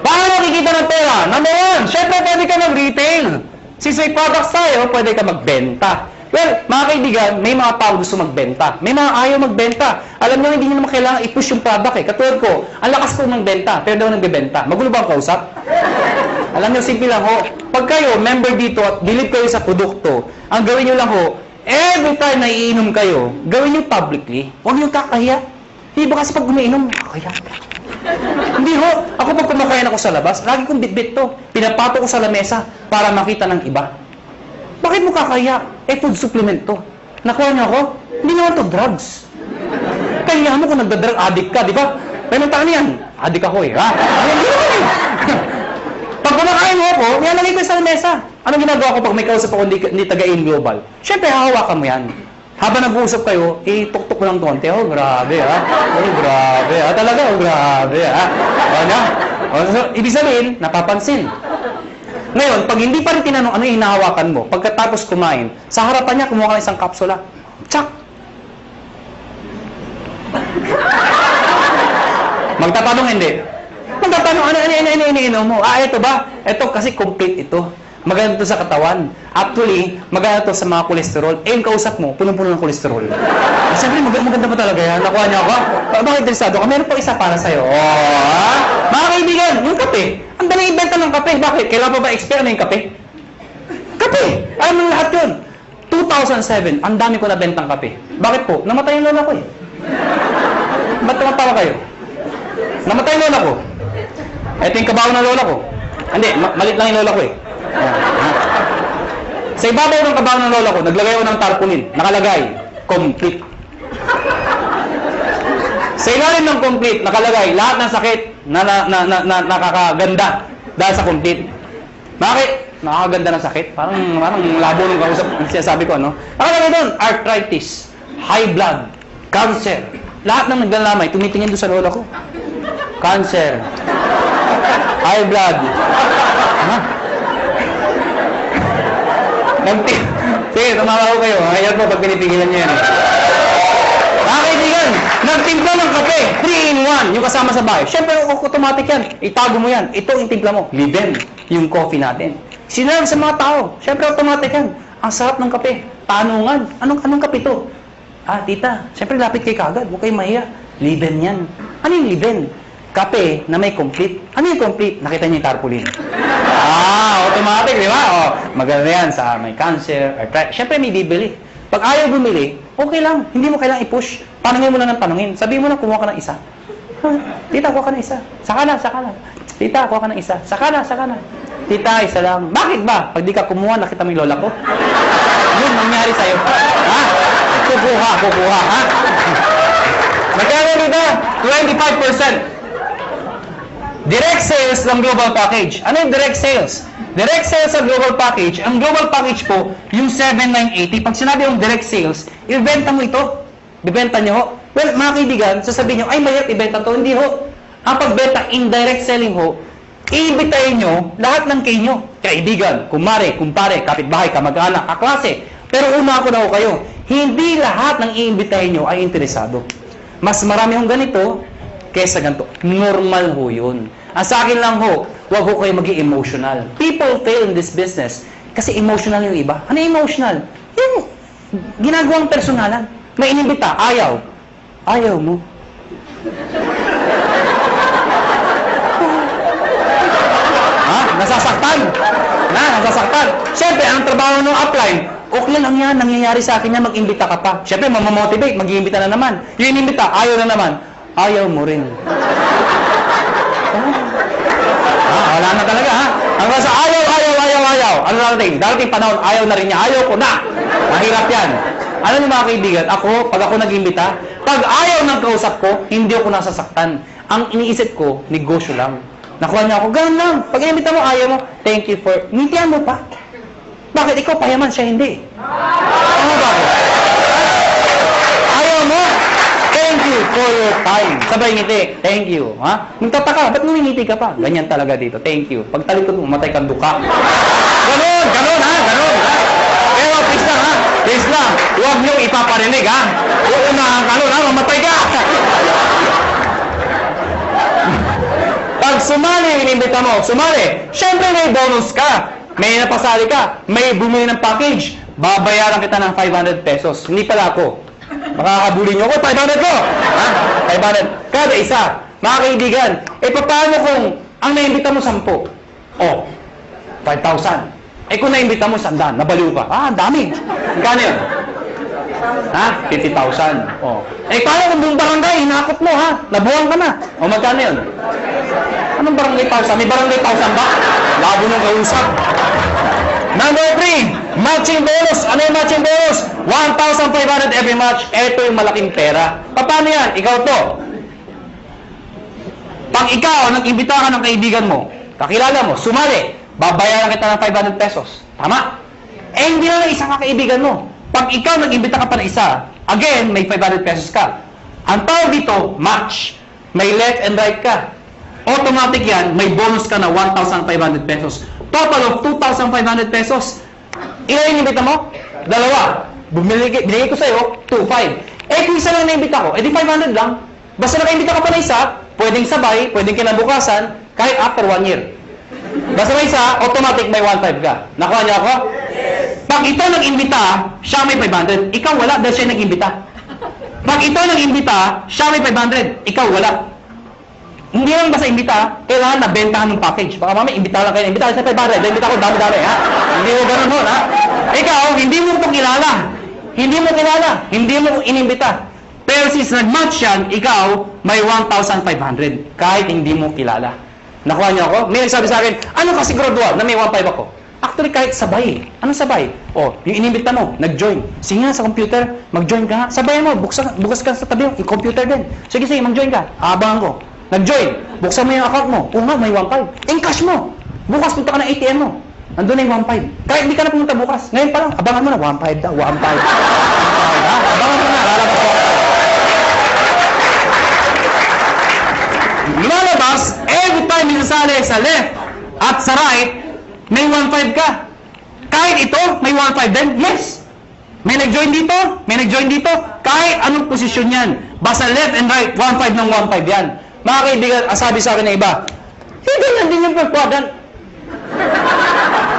[SPEAKER 1] Paano makikita ng pera? Number one, syempre pwede ka mag-retail. Since may products tayo, pwede ka magbenta. Well, mga kaibigan, may mga tao gusto magbenta. May mga ayaw magbenta. Alam nyo, hindi nyo naman kailangan i-push yung product eh. Katulad ko, ang lakas ko magbenta, pero daw nagbebenta. Magulo ba ang kausap? Alam nyo, simple lang ho. Pag kayo, member dito at believe kayo sa produkto, ang gawin nyo lang ho, every time na iinom kayo, gawin nyo publicly. Huwag nyo kakahiya. Hindi ba kasi pag umiinom, kakahiya. Hindi ho. Ako pag kumakain ako sa labas, lagi kong bitbit to. Pinapato ko sa lamesa para makita ng iba. Bakit mo kakaya? Eh, food supplement to. Nakuha niyo ako? Hindi naman to drugs. Kaya mo kung nagda-drug addict ka, di ba? Pero ano yan? Addict ako eh, ha? Hindi naman eh. Pag kumakain mo ako, nilalagay ko sa lamesa. Anong ginagawa ko pag may kausap ako hindi taga-in global? Siyempre, hahawakan mo yan. Habang nag-uusap kayo, tuk-tuk mo lang konti. Oh, grabe ha. Oh, grabe ha. Talaga, oh, grabe ha. Ano? So, ibig sabihin, napapansin. Ngayon, pag hindi pa rin tinanong ano yung hinahawakan mo, pagkatapos kumain, sa harapan niya, kumuha ka ng isang kapsula. Tsak! Magtatanong hindi. Magtatanong, ano mo? Ito ba? Ito kasi complete ito. Maganda to sa katawan. Actually, maganda to sa mga kolesterol. Eh, yung kausap mo, punong-puno ng kolesterol. Siyempre, maganda pa talaga yan. Nakuha niya ako. Bakit interesado ka? Meron pa isa para sa'yo. Oh, mga kaibigan, yung kape. Ang dali ibenta ng kape. Bakit? Kailan pa ba expire na yung kape? Kape! Alam mo lahat yun. 2007, ang dami ko nabentang kape. Bakit po? Namatay yung lola ko eh. Ba't tumatawa kayo? Namatay yung lola ko. Ito yung kabaw ng lola ko. Hindi, malit lang yung lola ko eh. Sa ibabaw ng kabaw ng lola ko, naglagay ako ng tarpaulin. Nakalagay, complete. Sa ilalim ng complete, nakalagay, lahat ng sakit na nakakaganda dahil sa complete. Bakit? Nakakaganda ng sakit? Parang labo ng kausap. Sinasabi ko, ano? Nakalagay doon, arthritis, high blood, cancer. Lahat ng naglalamay, tumitingin doon sa lola ko. Cancer, high blood. Ha? Sige, tumawa ko kayo. Ayan po, pag pinipigilan nyo yan. Mga kaibigan, nagtimpla ng kape, 3-in-1, yung kasama sa bahay. Siyempre, automatic yan. Itago mo yan. Ito yung timpla mo. Liben, yung coffee natin. Sinarap sa mga tao. Siyempre, automatic yan. Ang sarap ng kape. Tanungan. Anong kape to? Ah, tita, siyempre, lapit kay kagad. Huwag kayo mahiya. Liben yan. Ano yung liben? Kape na may complete. Ano yung complete? Nakita niyo yung tarpaulin. Automatic, di ba? Maganda yan sa may cancer, arthritis. Siyempre, may bibili. Pag ayaw bumili, okay lang. Hindi mo kailangang i-push. Tanungin mo lang ng tanungin. Sabihin mo lang, kumuha ka ng isa. Tita, kuha ka ng isa. Saka na. Tita, kuha ka ng isa. Saka na. Tita, isa lang. Bakit ba? Pag di ka kumuha, nakita mo yung lola ko. Yun, nangyari sa'yo. Ha? Kukuha, ha? Magkano dito? 25%. Direct sales ng global package. Ano yung direct sales? Direct sales sa global package, ang global package po, yung 7,980. Pag sinabi yung direct sales, ibenta mo ito. Ibenta nyo ho. Well, mga kaibigan, sasabihin nyo, ay mahirap ibenta to. Hindi ho. Ang pagbenta, indirect selling ho, iibitayin nyo lahat ng kayo. Kaibigan, kumare, kumpare, kapitbahay, kamag-anak, kaklase. Pero una ako na ho kayo, hindi lahat ng iimbitahin nyo ay interesado. Mas marami hong ganito, kesa ganito. Normal ho yun. Ang sa akin lang ho, huwag ho kayo maging emotional. People fail in this business kasi emotional yung iba. Ano emotional? Yung ginagawang personalan. May inimbita, ayaw. Ayaw mo. Ha? Nasasaktan. Nasasaktan. Siyempre, ang trabaho ng upline, okay lang yan, nangyayari sa akin yan, mag-imbita ka pa. Siyempre, mamamotivate, mag-iimbita na naman. Yung inimbita, ayaw na naman. Ayaw mo rin. Wala na talaga, ha? Ang nasa ayaw. Ano darating panahon, ayaw na rin niya. Ayaw ko na. Mahirap yan. Alam niyo mga kaibigan, pag ako nag-imbita, pag ayaw ng kausap ko, hindi ako nasasaktan. Ang iniisip ko, negosyo lang. Nakuha niya ako, ganun lang. Pag inimbita mo, ayaw mo, thank you for, ngintian mo pa. Bakit ikaw payaman, siya hindi? Ano ba? Ayaw mo, thank you for your time. Sabay ngiti, thank you. Ha? Magtataka, ba't ngumingiti ka pa? Ganyan talaga dito, thank you. Pag talikod mo, matay kang duka. Ganun, ganun ha, ganun ha. Pero please lang ha, please lang. Huwag niyong ipaparinig ha. Uunahan ka nun ha, mamatay ka. Pag sumali yung inimbita mo, sumali. Siyempre may bonus ka. May napasali ka. May bumili ng package. Babayaran kita ng 500 pesos. Hindi pala ako. Makakabuli niyo ako, 500 ko. Ha? 500. Kada isa. Mga kaibigan, paano kung ang naimbita mo 10? Oh, 5,000. Kung naimbita mo 100, nabaliw ka. Ang dami. Magkano yun? Ha? 50,000. Oh. Paano kung buong barangay, hinakot mo ha? Nabuhan ka na. O magkano yun? Anong barangay 1,000? May barangay 1,000 ba? Labo nung kausap. Number 3, matching bonus. Ano yung matching bonus? 1,500 every match. Ito yung malaking pera. Paano yan? Ikaw to. Pag ikaw, nag-imbita ka ng kaibigan mo, kakilala mo, sumali, babayaran kita ng 500 pesos. Tama? Hindi na isang kakaibigan mo. Pag ikaw nag-imbita ka pa ng isa, again, may 500 pesos ka. Ang tawag dito, match. May left and right ka. Automatic yan, may bonus ka na 1,500 pesos. Total of 2,500 pesos. Ilan yung inimbita mo? 2. Binigay ko sa'yo, 2,500. Kung isa lang na-imbita ko, di 500 lang. Basta naka-imbita ka pa na isa, pwedeng sabay, pwedeng kinabukasan, kahit after 1 year. Basta may isa, automatic may 1,500 ka. Nakuha niyo ako? Pag ito nag-imbita, siya may 500. Ikaw wala dahil siya nag-imbita. Pag ito nag-imbita, siya may 500. Ikaw wala. Hindi lang basta imbita, kailangan nabentahan ng package. Baka mamaya, imbita lang kayo. Imbita sa 500. Imbita ko, dami-dami, ha? Hindi mo ganun ho, ha? Ikaw, hindi mo ito kilala. Hindi mo kilala. Hindi mo inimbita. Pero since nag-match yan, ikaw, may 1,500. Kahit hindi mo kilala. Nakuha niyo ako? May nagsabi sa akin, ano kasi gradual na may 1,500 ako? Actually, kahit sabay. Anong sabay? O, yung inimbita mo, nag-join. Sige nga sa computer, mag-join ka nga. Sabay mo, bukas ka sa tabi yung computer din. Sige, mag-join ka. Abangan ko. Nag-join. Buksan mo yung account mo. Nga, may 1,500. Encash mo. Bukas punta ka ng ATM mo. Nandun na yung 1,500. Kahit hindi ka na pumunta bukas. Ngayon pa lang, abangan mo na. 1,500 daw. 1,500. Abangan mo na. Lalabas mo. Lumalabas, every time minasali sa left at sa right, may 1,500 ka. Kahit ito, may 1,500 din. Yes. May nag-join dito, may nag-join dito. Kahit anong posisyon yan. Basta left and right, 1,500 ng 1,500 yan. Mga kaibigan, sabi sa akin na iba, hindi yan din yung per-quadrant.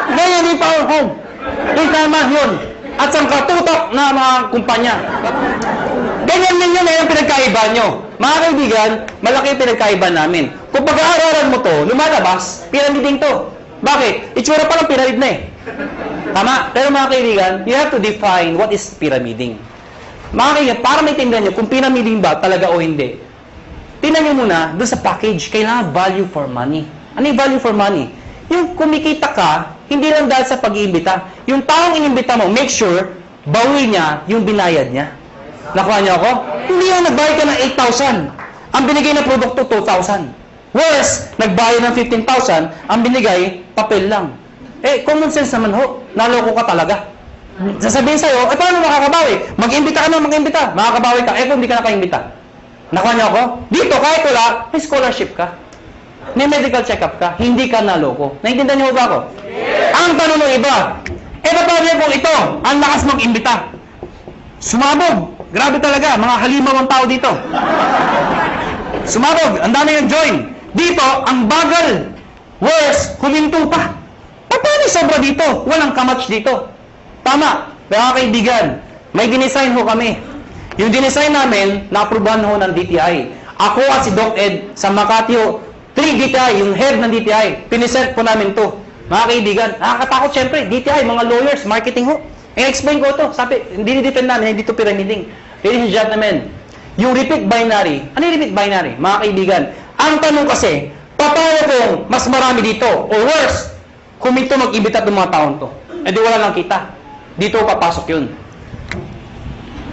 [SPEAKER 1] Ngayon yung power home. Yung tama yun. At sa katutok na mga kumpanya. Ganyan din yun yung pinagkaiba nyo. Mga kaibigan, malaki yung pinagkaiba namin. Kung pag-aaralan mo to, lumalabas, pyramiding to. Bakit? Itsura pa lang pyramid na eh. Tama? Pero mga kaibigan, you have to define what is pyramiding. Mga kaibigan, para maintindihan nyo kung pyramiding ba talaga o hindi, tingnan nyo muna, doon sa package, kailangan value for money. Ano yung value for money? Yung kumikita ka, hindi lang dahil sa pag-iimbita. Yung taong inimbita mo, make sure, bawi niya yung binayad niya. Nakuha niyo ako? Hindi yung nagbayad ka ng 8,000. Ang binigay na produkto, 2,000. Worse, nagbayad ng 15,000, ang binigay, papel lang. Common sense naman ho. Naloko ka talaga. Sasabihin sa'yo, paano makakabawi? Mag-imbita ka na, mag-imbita. Makakabawi ka. Kung hindi ka nakaimbita. Nakuha niyo ako? Dito, kahit wala, may scholarship ka. May medical check-up ka. Hindi ka naloko. Naintindihan niyo ba ako? Yes. Ang tanong ng iba, paano kung ito, ang lakas mag-imbita? Sumabog. Grabe talaga, mga halimaw ang tao dito. Sumabog, ang dami yung join. Dito, ang bagal. Worse, huminto pa. Paano sobra dito? Walang kamatch dito. Tama, mga kaibigan, may dinesign ho kami. Yung dinesign namin, na-aprobahan ho ng DTI. Ako at si Doc Ed sa Makati ho, 3 DTI, yung head ng DTI, pinisent po namin to. Mga kaibigan, nakakatakot syempre, DTI, mga lawyers, marketing ho. I-explain ko to. Sabi, hindi depend namin, hindi to pyramiding. Ladies and gentlemen, yung repeat binary, ano yung repeat binary? Mga kaibigan, ang tanong kasi, paano kung mas marami dito? Or worse, kung ito mag-imbita ng mga taon to. Di wala lang kita. Dito papasok yun.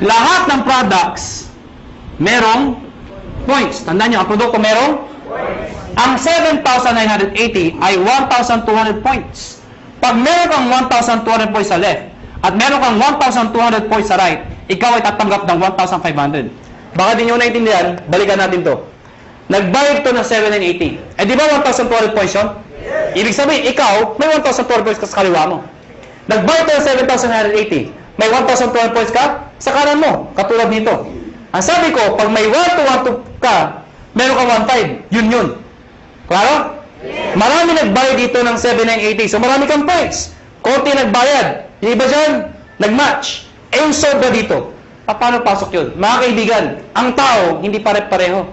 [SPEAKER 1] Lahat ng products, merong points. Tandaan nyo, ang produkto merong? Ang 7,980 ay 1,200 points. Pag meron kang 1,200 points sa left, at meron kang 1,200 points sa right, ikaw ay tatanggap ng 1,500. Baka di nyo naintindihan, balikan natin to. Nagbayad to ng 7,980. Eh di ba 1,200 points yun? Ibig sabihin, ikaw, may 1,200 points ka sa kaliwa mo. Nagbayad to ng 7,980. May 1,200 points ka sa kanan mo, katulad nito. Ang sabi ko, pag may 1,200 ka, meron kang 1,500. Yun. Klaro? Marami nagbayad dito ng 7,980. So marami kang points. Konti nagbayad. Yung iba dyan, nag-match. Eh yung sobra dito. Paano pasok yun? Mga kaibigan, ang tao, hindi pare-pareho.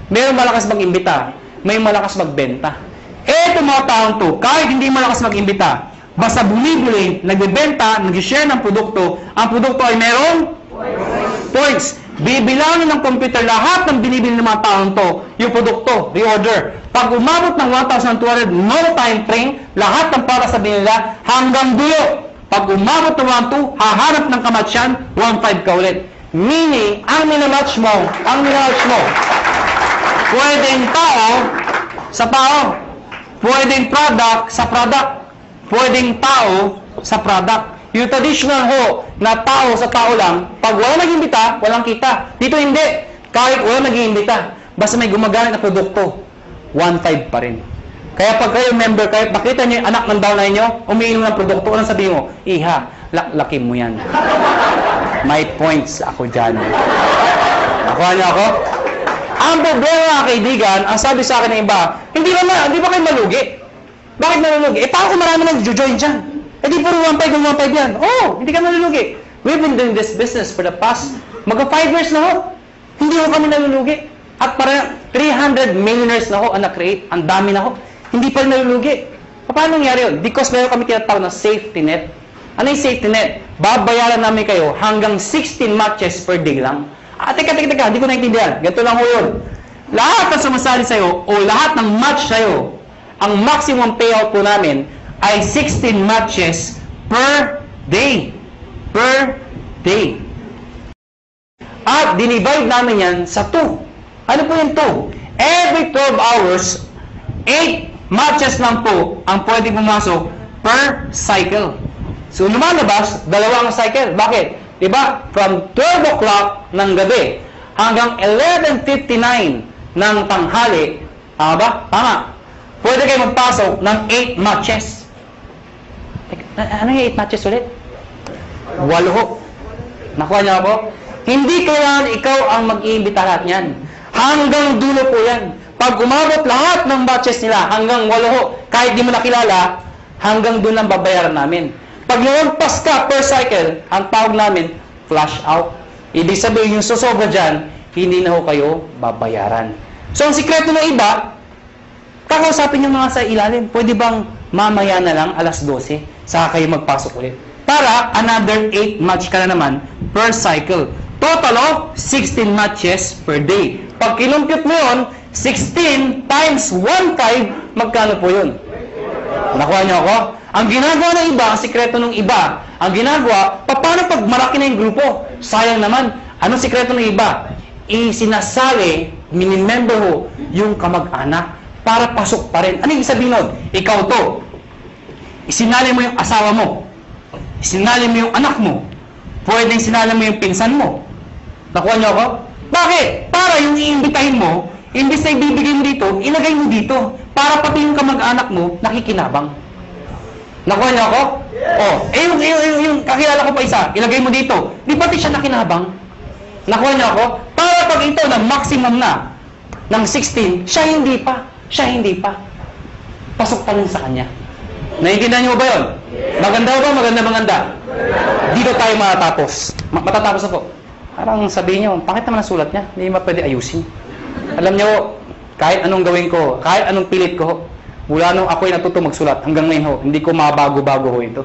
[SPEAKER 1] Mayroong malakas mag-imbita, may malakas magbenta. Eto mga taong to, kahit hindi malakas mag-imbita, basta bumibili, nagbebenta, nag-share ng produkto, ang produkto ay merong points. Bibilangin ng computer lahat ng binibili ng mga taong to, yung produkto, reorder. Pag umabot ng 1,200, no time frame, lahat ng para sa binila hanggang dulo. Pag umabot ng 1,200, hahanap ng kamatsyan, 1,500 ka ulit. Meaning, ang minamatch mo, pwedeng tao sa tao, pwedeng product sa product, pwedeng tao sa product. Yung traditional ho, na tao sa tao lang, pag wala nag-imbita, walang kita. Dito hindi. Kahit wala nag-imbita, basta may gumagamit na produkto, 1,500 pa rin. Kaya pag kayo member, kahit makita nyo yung anak ng downline nyo, umiinom ng produkto, anong sabihin mo? Iha, laki mo yan. May points ako dyan. Nakuha niyo ako? Ang problema, kaibigan, ang sabi sa akin ng iba, hindi ba kayo malugi? Bakit malulugi? Eh, paano kung marami nang join dyan? Eh, di puro 1,500 yan. Oh, hindi ka nalulugi. We've been doing this business for the past, mag-5 years na ho. Hindi ho kami nalulugi. At para 300 millionaires na ho ang na-create. Ang dami na ho. Hindi pa rin nalulugi. Paano nangyari yun? Because meron kami tinatawag na safety net. Ano yung safety net? Babayaran namin kayo hanggang 16 matches per day lang. Teka, hindi ko naintindihan. Ganito lang ho yun. Lahat na sumasali sa'yo o lahat ng match sa'yo, ang maximum payout po namin ay 16 matches per day. Per day. At dinivide namin yan sa 2. Ano po yung 2? Every 12 hours, 8 matches lang po ang pwede pumasok per cycle. So lumalabas, 2 ang cycle. Bakit? Diba? From 12 o'clock ng gabi hanggang 11:59 ng tanghali, tama ba? Tama. Pwede kayo magpasok ng 8 matches. Ano yung 8 matches ulit? 8 ho. Nakuha niyo ako? Hindi kailangan ikaw ang mag-iimbita lahat niyan. Hanggang dulo po yan. Pag umabot lahat ng matches nila, hanggang 8 ho, kahit di mo nakilala, hanggang doon lang babayaran namin. Pag lumagpas ka per cycle, ang tawag namin, flash out. Ibig sabihin yung susobra dyan, hindi na ho kayo babayaran. So, ang sikreto ng iba, kakausapin yung mga sa ilalim. Pwede bang mamaya na lang, alas 12, saka kayo magpasok ulit. Para another 8 match ka na naman per cycle. Total of 16 matches per day. Pag kinumpute mo yun, 16 times 1,500, magkano po yun? Nakuha niyo ako? Ang ginagawa ng iba, ang sikreto ng iba, ang ginagawa, paano pag malaki na yung grupo? Sayang naman. Anong sikreto ng iba? Isinasali, minimember ho, yung kamag-anak para pasok pa rin. Ano yung sabihin nun? Ikaw to. Isinali mo yung asawa mo. Isinali mo yung anak mo. Pwedeng sinali mo yung pinsan mo. Nakuha niyo ako? Bakit? Para yung iimbitahin mo, imbis na ibibigay mo dito, ilagay mo dito. Para pati yung kamag-anak mo, nakikinabang. Nakuha niyo ako? Oh, yung kakilala ko pa isa, ilagay mo dito. Di pati siya nakinabang? Nakuha niyo ako? Para pag ito na maximum na, ng 16, siya hindi pa. Pasok pa rin sa kanya. Naiintindihan niyo ba yun? Maganda ba? Maganda. Dito tayo matatapos. Matatapos ako. Parang sabihin niyo, bakit naman ang sulat niya? Hindi ba pwede ayusin? Alam niyo, kahit anong gawin ko, kahit anong pilit ko, mula nung ako'y natuto magsulat, hanggang ngayon ho, hindi ko mabago-bago ho ito.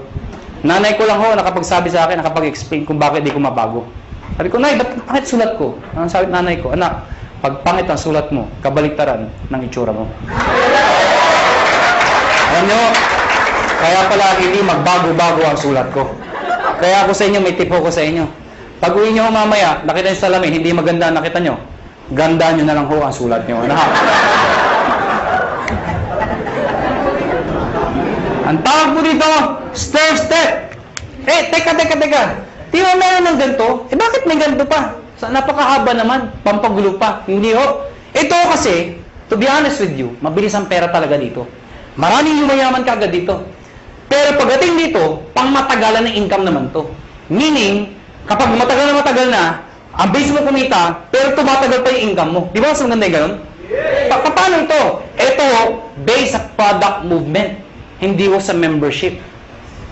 [SPEAKER 1] Nanay ko lang ho, nakapagsabi sa akin, nakapag-explain kung bakit hindi ko mabago. Sabi ko, Nay, ba't pangit sulat ko? Ang sabi nanay ko, anak, pag pangit ang sulat mo, kabaliktaran ng itsura mo. Alam niyo, kaya pala hindi magbago-bago ang sulat ko. Kaya ako sa inyo, may tipo ko sa inyo. Pag uwi niyo mamaya, nakita niyo sa salamin, hindi maganda nakita niyo, ganda niyo na lang ho ang sulat niyo. Ano? Ang tawag po dito, stair step. Teka. Di ba meron ng ganito? Bakit may ganito pa? Napakahaba naman, pampagulo pa. Hindi ho. Ito kasi, to be honest with you, mabilis ang pera talaga dito. Maraming yumayaman ka agad dito. Pero pagdating dito, pangmatagalan ng income naman to. Meaning, kapag matagal na, ang base mo kumita, pero tumatagal pa yung income mo. Di ba mas maganda yung ganun? Paano ito? Ito, based sa product movement. Hindi ho sa membership.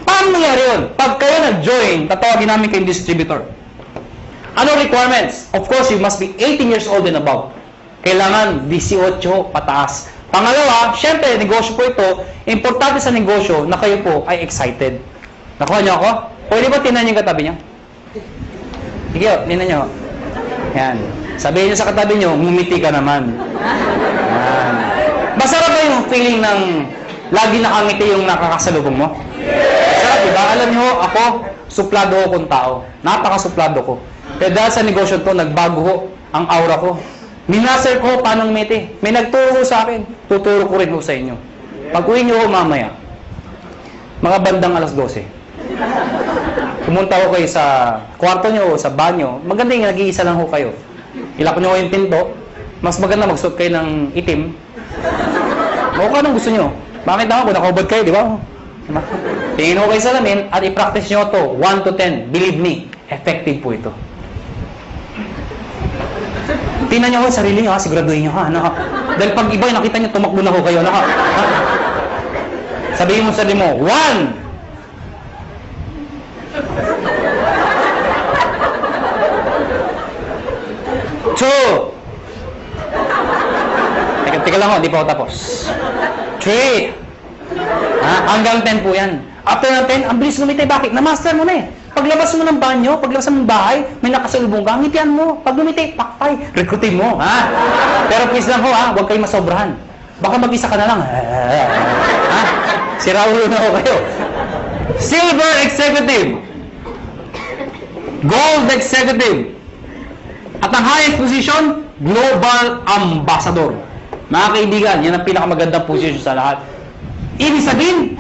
[SPEAKER 1] Paano nangyari yun? Pag kayo nag-join, tatawagin namin kayong distributor. Ano requirements? Of course, you must be 18 years old and above. Kailangan 18 pataas. Pangalawa, syempre, negosyo po ito. Importante sa negosyo na kayo po ay excited. Nakuha niyo ako? Pwede ba tinan yung katabi niyo? Sige, tinan niyo. Yan. Sabihin niyo sa katabi niyo, ngumiti ka naman. Yan. Masarap ba yung feeling ng lagi nakangiti yung nakakasalubong mo? Masarap, diba? Alam niyo, ako, suplado ko kung tao. Napaka-suplado ko. Pero dahil sa negosyo to, nagbago ho ang aura ko. Minaser ko paano ngumiti. May nagturo sa akin. Tuturo ko rin ho sa inyo. Pag-uwi niyo ho mamaya, mga bandang alas 12. Pumunta ko kayo sa kwarto niyo o sa banyo. Maganda yung nag-iisa lang ho kayo. Ilak niyo yung pinto. Mas maganda magsuot kayo ng itim. O kung anong gusto niyo. Bakit naman kung nakaubad kayo, di ba? Tingin ho kayo sa lamin at i-practice nyo to 1 to 10. Believe me, effective po ito. Tingnan nyo ho sarili nyo, siguraduhin nyo ha. Dahil pag iba nakita nyo, tumakbo na ho kayo. Sabihin mo sa sarili mo, 1. Teka lang ho, di pa ako tapos. 3. Hanggang 10 po yan. After ng 10, ang bilis lumiti. Bakit? Na-master mo na eh. Paglabas mo ng banyo, paglabas mo ng bahay, may nakasalubong ka, ngitian mo. Pag lumiti, pakpay, rekrutin mo. Pero please lang ho, huwag kayong masobrahan. Baka mag-isa ka na lang. Siraulo na ho kayo. Silver Executive. Gold Executive. At ang highest position, Global Ambassador. Mga kaibigan, yan ang pinakamagandang position sa lahat. Ibig sabihin,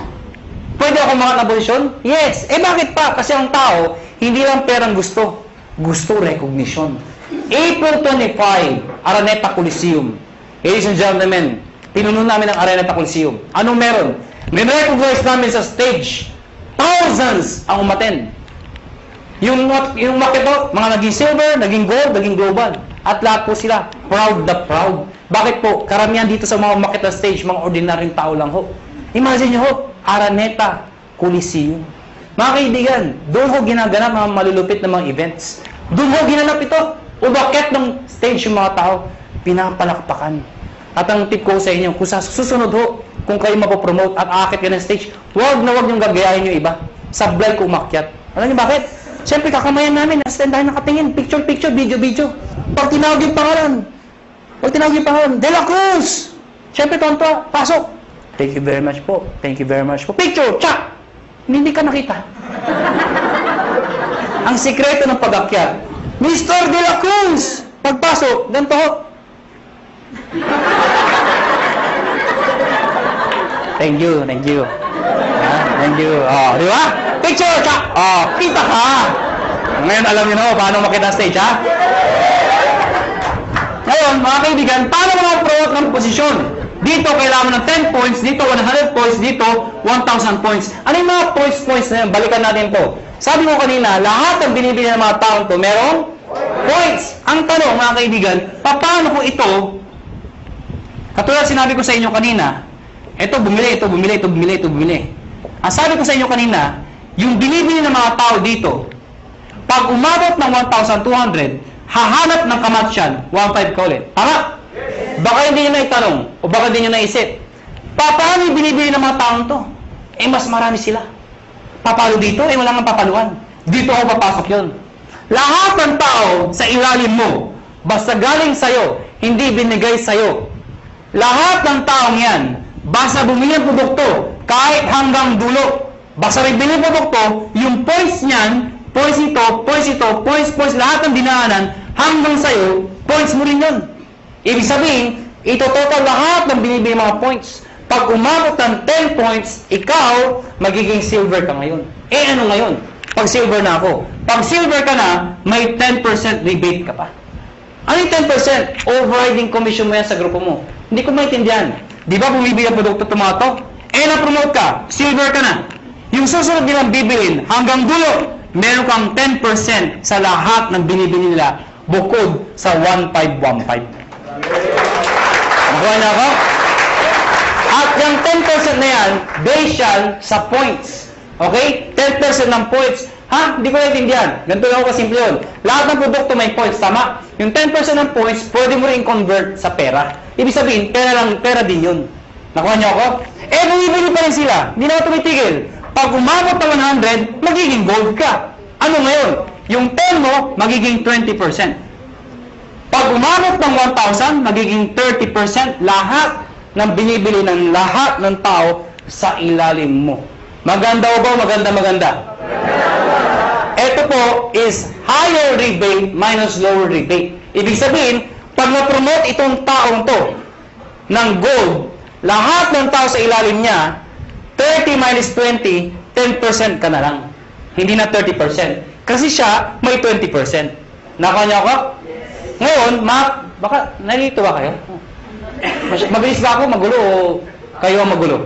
[SPEAKER 1] pwede ako mga posisyon? Yes. Bakit pa? Kasi ang tao, hindi lang perang gusto. Gusto recognition. April 25, Araneta Coliseum. Ladies and gentlemen, pinuno namin ang Araneta Coliseum. Anong meron? May-recognize namin sa stage. Thousands ang umaten. Yung market mga naging silver, naging gold, naging global. At lahat po sila, proud na proud. Bakit po? Karamihan dito sa mga market na stage, mga ordinaryong tao lang ho. Imagine nyo ho, Araneta Coliseum. Mga kaibigan, doon ho ginaganap mga malulupit na mga events. Doon ho ginanap ito. Umakyat ng stage yung mga tao, pinapalakpakan. At ang tip ko sa inyo, kung sa susunod ho, kung kayo mapopromote at aakit ka ng stage, huwag na huwag yung gagayahin yung iba. Sablay ko umakyat. Alam niyo bakit? Siyempre, kakamayan namin, nasa tayo nakatingin, picture, video. Pag tinawag yung pangalan, De La Cruz! Siyempre, tonto, pasok. Thank you very much po. Picture, tsak! Hindi ka nakita. Ang sikreto ng pag-akyat, Mr. De La Cruz! Pagpasok, ganito ho. Thank you. Thank you. Di ba? Picture, tsak! Kita ka! Ngayon, alam niyo na paano makita stage, ha? Ngayon, mga kaibigan, paano mga promote ng posisyon? Dito, kailangan ng 10 points. Dito, 100 points. Dito, 1,000 points. Ano yung mga points na yun? Balikan natin to. Sabi ko kanina, lahat ng binibili ng mga taong to, merong points. Ang tanong, mga kaibigan, paano ko ito, katulad sinabi ko sa inyo kanina, ito bumili. Ang sabi ko sa inyo kanina, yung binibili ng mga tao dito, pag umabot ng 1,200, hahanap ng kamatsyan, 1,500 ka ulit. Tama? Baka hindi nyo na itanong, o baka hindi nyo naisip. Paano yung binibili ng mga taong to? Mas marami sila. Papalo dito, wala nga papaluan. Dito ako papasok yun. Lahat ng tao sa ilalim mo, basta galing sa'yo, hindi binigay sa'yo. Lahat ng taong yan, basta bumili ng produkto, kahit hanggang dulo, basta bibili ng produkto, yung points niyan, points, lahat ng dinaanan, hanggang sa'yo, points mo rin yun. Ibig sabihin, ito total lahat ng binibili mga points. Pag umabot ng 10 points, ikaw, magiging silver ka ngayon. Eh, ano ngayon? Pag silver na ako. Pag silver ka na, may 10% rebate ka pa. Ano yung 10%? Overriding commission mo yan sa grupo mo. Hindi ko maintindihan. Di ba bumibili ang produkto tomato? Eh, na-promote ka. Silver ka na. Yung susunod nilang bibilin, hanggang dulo, meron kang 10% sa lahat ng binibili nila bukod sa 1515. Nakuha na ako? At yung 10% na yan, based yan sa points. Okay? 10% ng points. Ha? Hindi ko naintindihan. Ganito lang ako kasimple yun. Lahat ng produkto may points, tama? Yung 10% ng points, pwede mo rin convert sa pera. Ibig sabihin, pera din yun. Nakuha niyo ako? Eh, bumibili pa rin sila. Hindi na ako tumitigil. Pag umabot na 100, magiging gold ka. Ano ngayon? Yung 10 mo, magiging 20%. Pag umabot ng 1,000, magiging 30% lahat ng binibili ng lahat ng tao sa ilalim mo. Maganda o ba? Maganda. Ito po is higher rebate minus lower rebate. Ibig sabihin, pag na-promote itong taong to ng gold, lahat ng tao sa ilalim niya, 30 minus 20, 10% ka na lang. Hindi na 30%. Kasi siya, may 20%. Nakuha niyo ako? Ngayon, baka nalito ba kayo? Mabilis ba ako magulo o kayo ang magulo?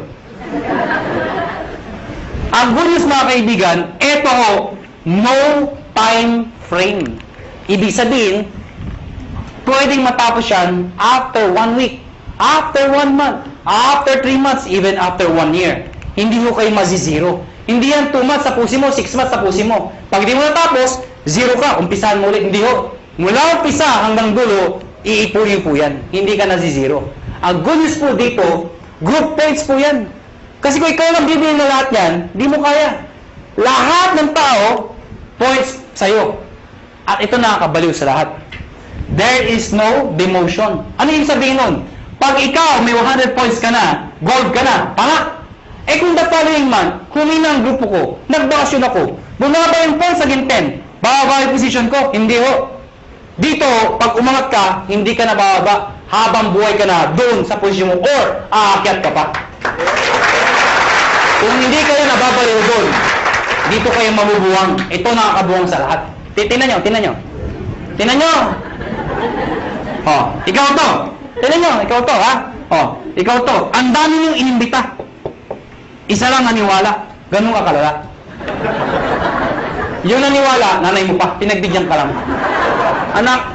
[SPEAKER 1] Ang good news mga kaibigan, ito ho, no time frame. Ibig sabihin, pwedeng matapos yan after 1 week, after 1 month, after 3 months, even after 1 year. Hindi ho kayo mazizero. Hindi yan 2 months tapusin mo, 6 months tapusin mo. Pag di mo natapos, 0 ka, umpisahan mo ulit. Hindi ho. Mula umpisa hanggang dulo, iipunin po yan. Hindi ka nazizero. Ang good news po dito, group points po yan. Kasi kung ikaw lang bibili na lahat yan, di mo kaya. Lahat ng tao, points sa'yo. At ito nakakabaliw sa lahat. There is no demotion. Ano yung sabihin nun? Pag ikaw may 100 points ka na, gold ka na, tama? Eh kung the following month, humina ang grupo ko, nagbakasyon ako, bumaba yung points naging 10, bababa yung position ko, hindi ho. Dito, pag umangat ka, hindi ka na bababa, habang buhay ka na doon sa posisyon mo, or aakyat ka pa. Kung hindi kayo nababaliw doon, dito kayo mabubuwang. Ito nakakabuwang sa lahat. Tingnan nyo. Tingnan nyo. Oh, ikaw to. Tingnan nyo, ikaw to, ha? Oh, ikaw to. Ang dami niyong inimbita. Isa lang naniwala. Ganun ka kalala. Yung naniwala, nanay mo pa. Pinagbigyan ka lang. Anak,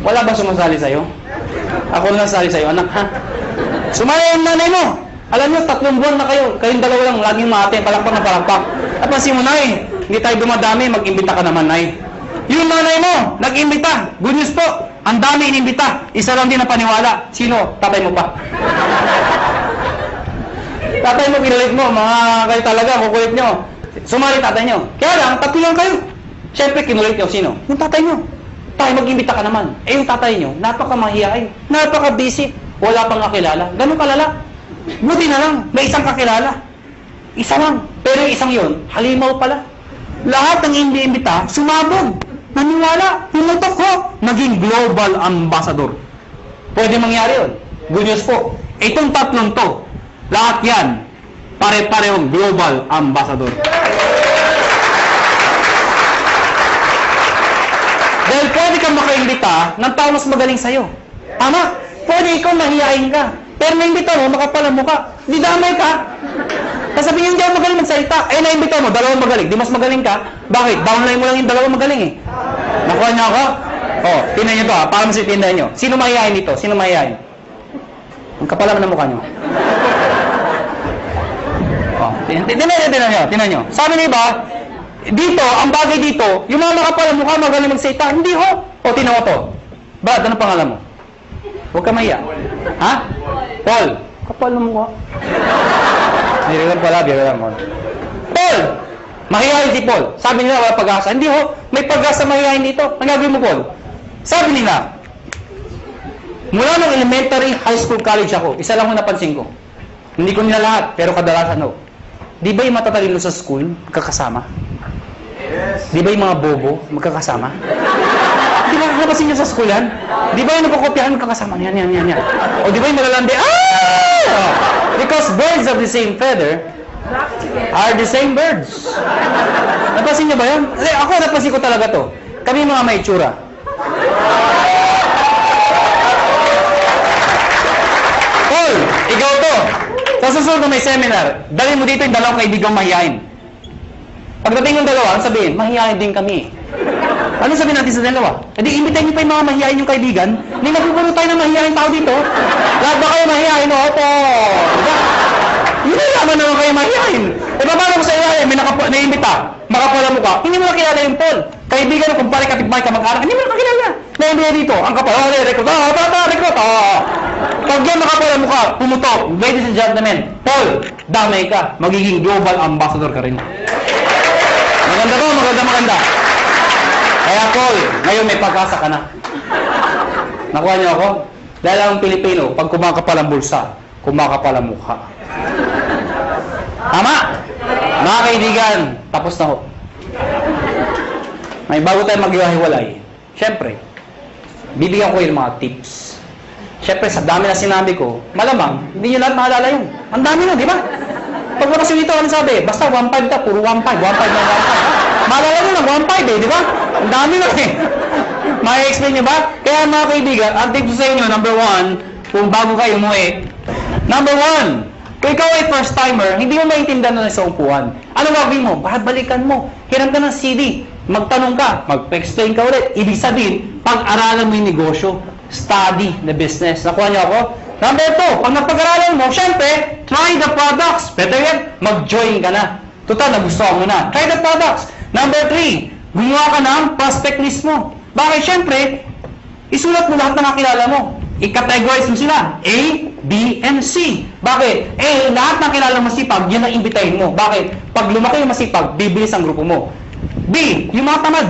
[SPEAKER 1] wala ba sumasali sa'yo? Ako lang sali sa'yo, anak, ha? Sumaya yung nanay mo. Alam nyo, 3 buwan na kayo. Kayong dalawa lang, laging mate, palakpak na palakpak. Napansin mo, nay, hindi tayo dumadami, mag-imbita ka naman, nay. Yung nanay mo, nag-imbita. Good news po, ang dami inimbita. Isa lang din na paniwala. Sino? Tatay mo pa. Tatay mo, pinalit mo. Mga kayo talaga, kukulit nyo. Sumali tatay nyo. Kaya lang, 3 lang kayo. Siyempre, kinulit nyo. Sino? Yung tatay nyo. Tayo mag-imbita ka naman. Eh, yung tatay nyo, napaka-mahiyain. Napaka-busy. Wala pang kakilala. Ganun kalala. Buti na lang, may isang kakilala. Isa lang. Pero yung isang yun, halimaw pala. Lahat ng hindi-imbita, sumabog. Naniwala. Pumutok ko. Naging global ambassador. Pwede mangyari yun. Good news po. Itong 3 to, lahat yan, pare-parehong global ambassador. Dahil pwede kang makaimbita ng tao mas magaling sa'yo. Tama? Pwede ikaw mahihain ka. Pero naimbita mo, makapal ang mukha. Di damay ka. Sasabihin hindi ako magaling magsalita. Eh, naimbita mo, 2 magaling. Di mas magaling ka. Bakit? Downline mo lang yung 2 magaling eh. Nakuha niyo ako? Oh, tingnan niyo to ha. Para masitindahan niyo. Sino mahihain dito? Sino mahihain? Ang kapal naman ng mukha niyo. Oh, tingnan niyo. Sabi niyo ba, dito, ang bagay dito, yung mga makapal ang mukha, magaling magsalita. Hindi ho. O, tingnan mo to. Brad, ano pangalan mo? Huwag ka mahiya. Ha? Paul. Kapal ng mukha. Biro pala. Paul! Mahihayin si Paul. Sabi nila, wala pag-asa. Hindi ho, may pag-asa mahihayin dito. Ang gagawin mo, Paul? Sabi nila, mula ng elementary, high school, college ako, isa lang ho napansin ko. Hindi ko nila lahat, pero kadalasan ho. Di ba yung matatalino sa school, magkakasama? Yes. Di ba yung mga bobo, magkakasama? Di ba napansin nyo sa school yan? Di ba yung napakopyahan, magkakasama? Yan. O di ba yung malalandi, Because birds of the same feather are the same birds. Napansin niyo ba yun? Ako napansin ko talaga to. Kami mga may itsura. Paul, ikaw to. Sa susunod na may seminar, dali mo dito yung dalawang kaibigang mahihain. Pagdating ng dalawa, sabihin, mahihain din kami. Ano sabihin natin sa dalawa? E di, imbitahin niyo pa yung mga mahihain yung kaibigan. Hindi magpupuno tayo ng mahihain tao dito. Lahat ba kayo mahihain? Opo. Diba? Hindi naman naman kayo mahihain. E paano mo sa iyahin? May naimbita. Makapala mo ka. Hindi mo nakilala yung Paul. Kaibigan mo, kung pare kapitbahay ka mag-anak, hindi mo nakakilala. Naimbita dito. Ang kapal. Rekrut. Rekrut. Pag yan makapala mo ka, pumutok. Ladies and gentlemen, Paul, damay ka. Magiging global ambassador ka rin. Maganda ba? Maganda. Kaya Paul, ngayon may pag-asa ka na. Nakuha niyo ako? Dahil ang Pilipino, pag kumakapal ang bulsa, kumakapal ang mukha. Tama? Mga kaibigan, tapos na ho. May bago tayo maghiwa-hiwalay. Siyempre, bibigyan ko yung mga tips. Siyempre, sa dami na sinabi ko, malamang, hindi nyo lahat maalala yun. Ang dami na, di ba? Pag labas yung ito, ano sabi? Basta 1.5 ka, puro 1.5 na 1.5. Maalala nyo lang, 1.5 eh, di ba? Ang dami na eh. May-explain nyo ba? Kaya mga kaibigan, ang tip ko sa inyo, number 1, kung bago kayo umuwi, number 1, kung ikaw ay first timer, hindi mo maintindihan na sa upuan. Ano gagawin mo? Balikan mo. Hiram ka ng CD. Magtanong ka. Mag-explain ka ulit. Ibig sabihin, pag-aralan mo yung negosyo. Study the business. Nakuha niyo ako? Number 2, pag napag-aralan mo, syempre, try the products. Better yan, mag-join ka na. Total, nagustuhan mo na. Try the products. Number 3, gumawa ka ng prospect list mo. Bakit? Syempre, isulat mo lahat na nakilala mo. I-categorize mo sila. A, B, and C. Bakit? A, lahat ng kilala masipag, yan ang imbitahin mo. Bakit? Pag lumaki yung masipag, bibilis ang grupo mo. B, yung mga tamad.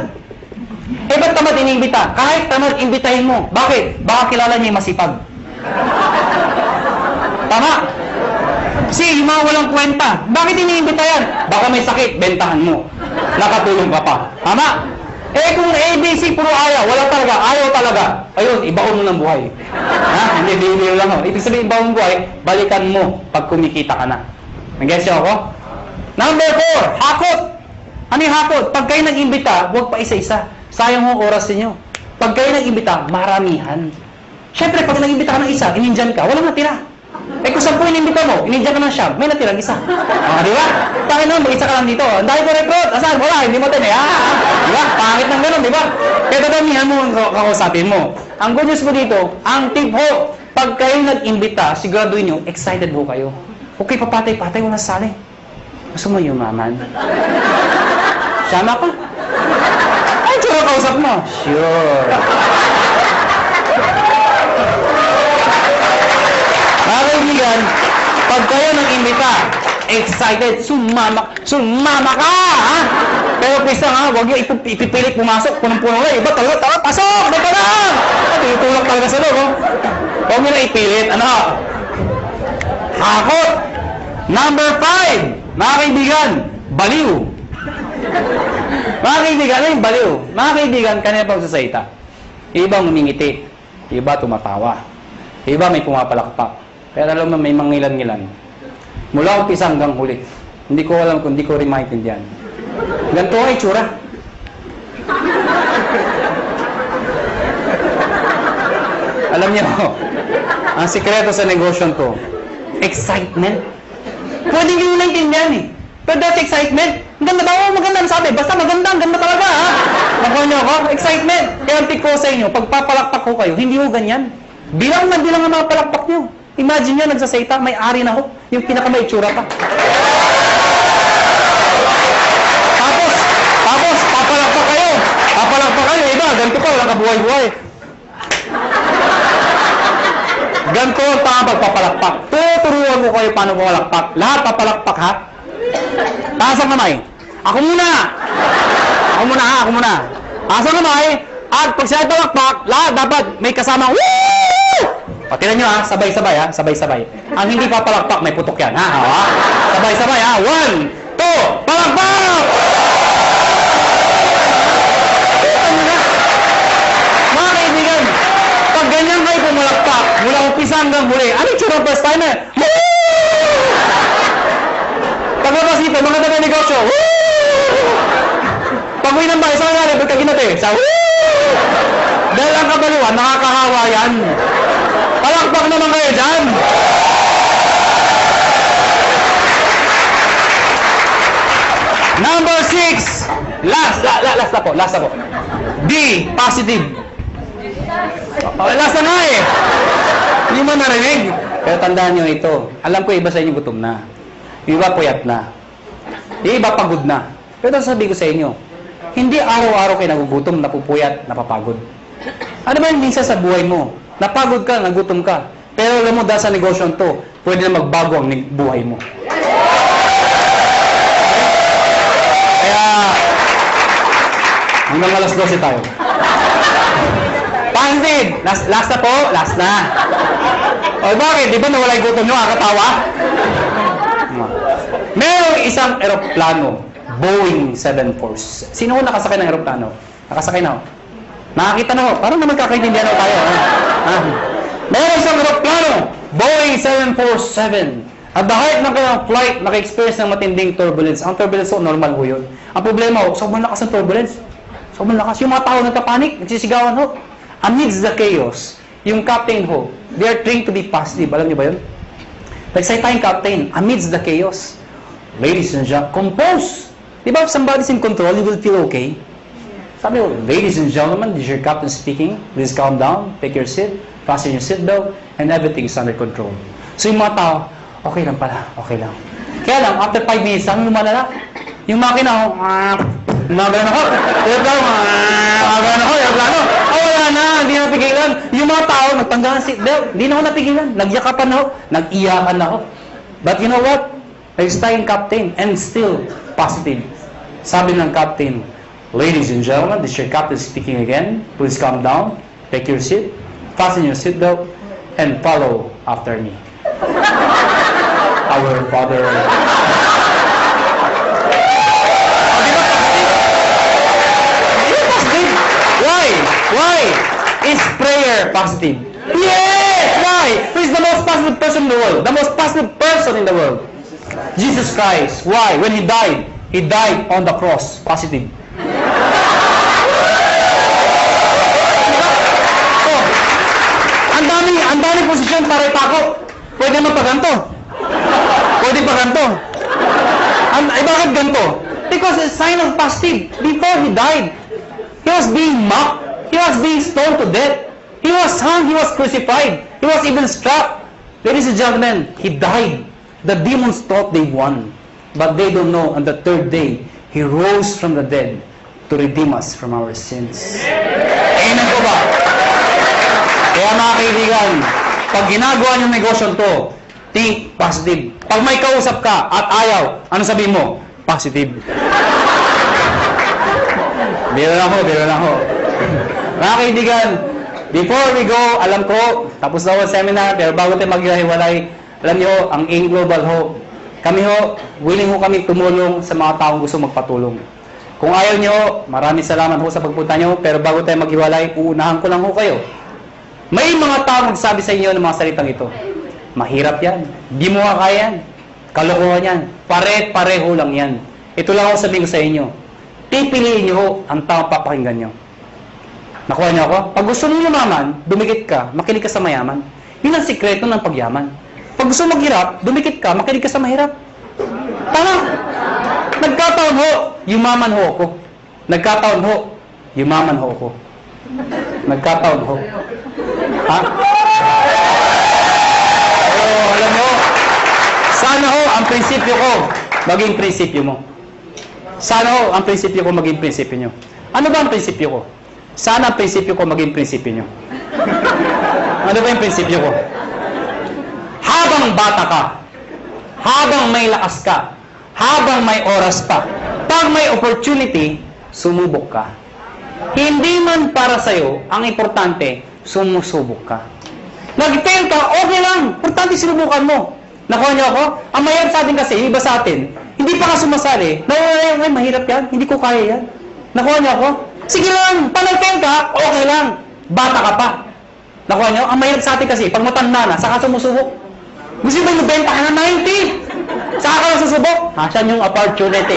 [SPEAKER 1] Eh, ba't tamad iniimbita? Kahit tamad, imbitahin mo. Bakit? Baka kilala niya yung masipag. Tama? C, yung mga walang kwenta. Bakit iniimbita yan? Baka may sakit, bentahan mo. Nakatulong ka pa. Tama? Eh kung A, B, C, puro ayaw, wala talaga, ayaw talaga. Ayun, ibaon mo ng buhay. Ha? Hindi, bihili lang ho. Ibig sabihin, ibaon mo buhay, balikan mo pag kumikita ka na. Nag-guess niyo ako? Number 4, hakot. Ano yung hakot? Pag kayo nag-imbita, huwag pa isa-isa. Sayang mo oras niyo. Pag kayo nag-imbita, maramihan. Siyempre, pag nag-imbita ka ng isa, inindyan ka, walang natira. Eh kung 10 inimbita mo, inindyan ka ng siyam, may natirang isa. Di ba? Pangit naman, mag-isa ka lang dito. Ang dahil ko recruit, asan? Wala, hindi mo din eh. Di ba? Pangit ng ganun, di ba? Kaya dadamihan mo ang kakusapin mo. Ang good news mo dito, ang tip ho, pag kayo nag-imbita, siguraduhin nyo, excited ho kayo. Okay, papatay-patay, wala sali. Gusto mo yumaman? Sama ka? Ay, tsura kausap mo. Sure. Mga kaibigan, pag kayo nag-imbita, excited, sumama ka, ha? Pero please lang, ha? Huwag nyo ipipilit pumasok, punong-punong lang. Iba talaga, tara, pasok! Dito lang! At itulak talaga sa loob, oh. Huwag nyo na ipilit. Ano? Hakot! Number 5, mga kaibigan, baliw. Mga kaibigan, ano yung baliw? Mga kaibigan, kanina pang sasalita. Iba ngumingiti, iba tumatawa, iba may pumapalakpak. Kaya alam mo, may mangilan-ngilan. Mula umpisa hanggang huli. Hindi ko alam kung hindi ko rin maintindihan. Ganito ang itsura. Alam niyo, ang sikreto sa negosyon ko, excitement. Pwede nyo naintindihan eh. Pero dati excitement, maganda ba? Oo, maganda ang sabi. Basta maganda, ang ganda talaga ha. Nakuha niyo ako? Excitement. Kaya ang tip ko sa inyo, pagpapalakpak ko kayo, hindi ho ganyan. Bilang na bilang ang mga palakpak nyo. Imagine nyo, nagsasayta, may ari na ho. Yung pinaka-may itsura pa. Tapos, papalakpak kayo. Papalakpak kayo. Iba, ganito pa, walang kabuhay-buhay. Ganito ang pagpapalakpak. Tuturuan ko kayo paano papalakpak. Lahat papalakpak ha. Taas ang kamay. Ako muna. Ako muna ha, ako muna. Taas ang kamay. At pag siya palakpak, lahat dapat may kasama. Woo! Patinan nyo ha, sabay-sabay ha, sabay-sabay. Ang hindi papalakpak, may putok yan ha. Sabay-sabay ha. 1, 2, palakpak! Mga kaibigan, pag ganyan kayo pumalakpak, mula umpisa hanggang huli. Ano yung tsura first timer? Paglabas dito, mga taga-negosyo. Pag-uwi ng bahay, saan nga, ba't ka ginate? Sa dahil ang kabaluan, nakakahawa yan. Palakpak naman kayo dyan. Number 6. Last na po. D, positive. Last na nga eh. Hindi mo narinig. Pero tandaan nyo ito. Alam ko iba sa inyo gutom na. Yung iba puyat na. Yung iba pagod na. Pero sabi ko sa inyo, hindi araw-araw kayo nagugutom, napupuyat, napapagod. Ano ba yung minsan sa buhay mo? Napagod ka, nagutom ka. Pero alam mo, dahil sa negosyo to, pwede na magbago ang buhay mo. Kaya, hanggang alas 12 tayo. Pansin! Last na po? Last na. O bakit? Di ba nawala yung gutom nyo? Kakatawa? Merong isang eroplano, Boeing 747. Sino ko nakasakay ng eroplano? Nakasakay na ako. Nakakita na ako. Parang naman kakaintindihan ako tayo. Meron isang eroplano, Boeing 747. At the height ng kanyang flight, naka-experience ng matinding turbulence. Ang turbulence ko, normal ho yun. Ang problema ho, sobrang lakas ng turbulence. Sobrang lakas. Yung mga tao nagkapanik, nagsisigawan ho. Amidst the chaos, yung captain ho, they are trained to be positive. Alam niyo ba yun? Nagsalita yung captain, amidst the chaos. Ladies and gentlemen, compose! Diba if somebody's in control, you will feel okay? Sabi ko, ladies and gentlemen, this is your captain speaking. Please calm down, take your seat, fasten your seatbelt, and everything is under control. So yung mga tao, okay lang pala, okay lang. Kaya lang, after 5 minutes, saan lumalala? Yung makina, nagano ako, aeroplano. Wala na, hindi na napigilan. Yung mga tao, nagtanggal ng seatbelt, hindi na ako napigilan. Nagyakapan ako, nag-iyakan ako. But you know what? Nag-stay yung captain, and still positive. Sabi ng captain, ladies and gentlemen, this is your captain speaking again. Please calm down, take your seat, fasten your seatbelt, and follow after me. Our Father. Why? Is prayer positive? Yes! Why? Who is the most positive person in the world? The most positive person in the world. Jesus Christ. Why? When He died on the cross. Positive. Oh, ang dami posisyon para ipako. Pwede naman pa ganito. Pwede pa ganito. Ay, bakit ganito? Because it's a sign of positive. Before He died, He was being mocked. He was being stoned to death. He was hung. He was crucified. He was even struck. Ladies and gentlemen, He died. The demons thought they won. But they don't know, on the third day, He rose from the dead to redeem us from our sins. Amen ko ba? Kaya mga kaibigan, pag ginagawa niyong negosyo to, think positive. Pag may kausap ka at ayaw, ano sabihin mo? Positive. Biro lang ho. Mga kaibigan, before we go, alam ko, tapos na ang seminar, pero bago tayo maghiwalay, alam niyo, ang AIM Global ho, kami ho, willing ho kami tumulong sa mga taong gusto magpatulong. Kung ayaw niyo, maraming salamat ho sa pagpunta niyo, pero bago tayo maghiwalay, uunahan ko lang ho kayo. May mga taong magsabi sa inyo ng mga salitang ito. Mahirap yan. Di mo kaya yan. Kalokohan yan. Pare-pareho lang yan. Ito lang ako sabihin ko sa inyo. Pipiliin niyo ho ang taong papakinggan niyo. Nakuha niyo ako? Pag gusto mo yumaman, dumikit ka, makinig ka sa mayaman. Yun ang sikreto ng pagyaman. Pag gusto maghirap, dumikit ka, makinig ka sa mahirap. Tama. Nagkataon ho, yumaman ho ako. Nagkataon ho, yumaman ho ako. Nagkataon ho. Ha? Oh, alam mo, sana ho ang prinsipyo ko maging prinsipyo mo. Sana ho ang prinsipyo ko maging prinsipyo nyo. Ano ba ang prinsipyo ko? Sana ang prinsipyo ko maging prinsipyo nyo. Ano ba yung prinsipyo ko? Habang bata ka, habang may lakas ka, habang may oras pa, pag may opportunity, sumubok ka. Hindi man para sa'yo, ang importante, sumusubok ka. Nag-fail ka, okay lang. Importante sinubukan mo. Nakuha niyo ako? Ang mahirap sa atin kasi, iba sa atin, hindi pa ka sumasali. Ay, mahirap yan. Hindi ko kaya yan. Nakuha niyo ako? Sige lang. Pag nag-fail ka, okay lang. Bata ka pa. Nakuha nyo? Ang mahirap sa atin kasi, pag matanda na, saka sumusubok. Gusto ba yung benta ka na 90? Saka ka na susubok? Asan yung opportunity?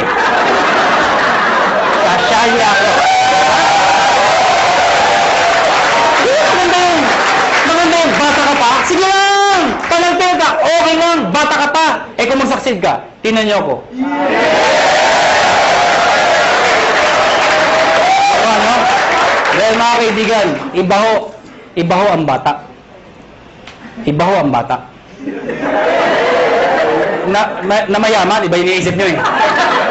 [SPEAKER 1] Kasyali ako. Maganda yun. Maganda yun. Bata ka pa? Sige lang! Talagpil ka. Okay lang. Bata ka pa. Eh kung mag-succeed ka, tinan nyo ako. Ano? Dahil mga kaibigan, iba ho ang bata. Iba ho ang bata. Na mayaman, iba yung iniisip nyo eh.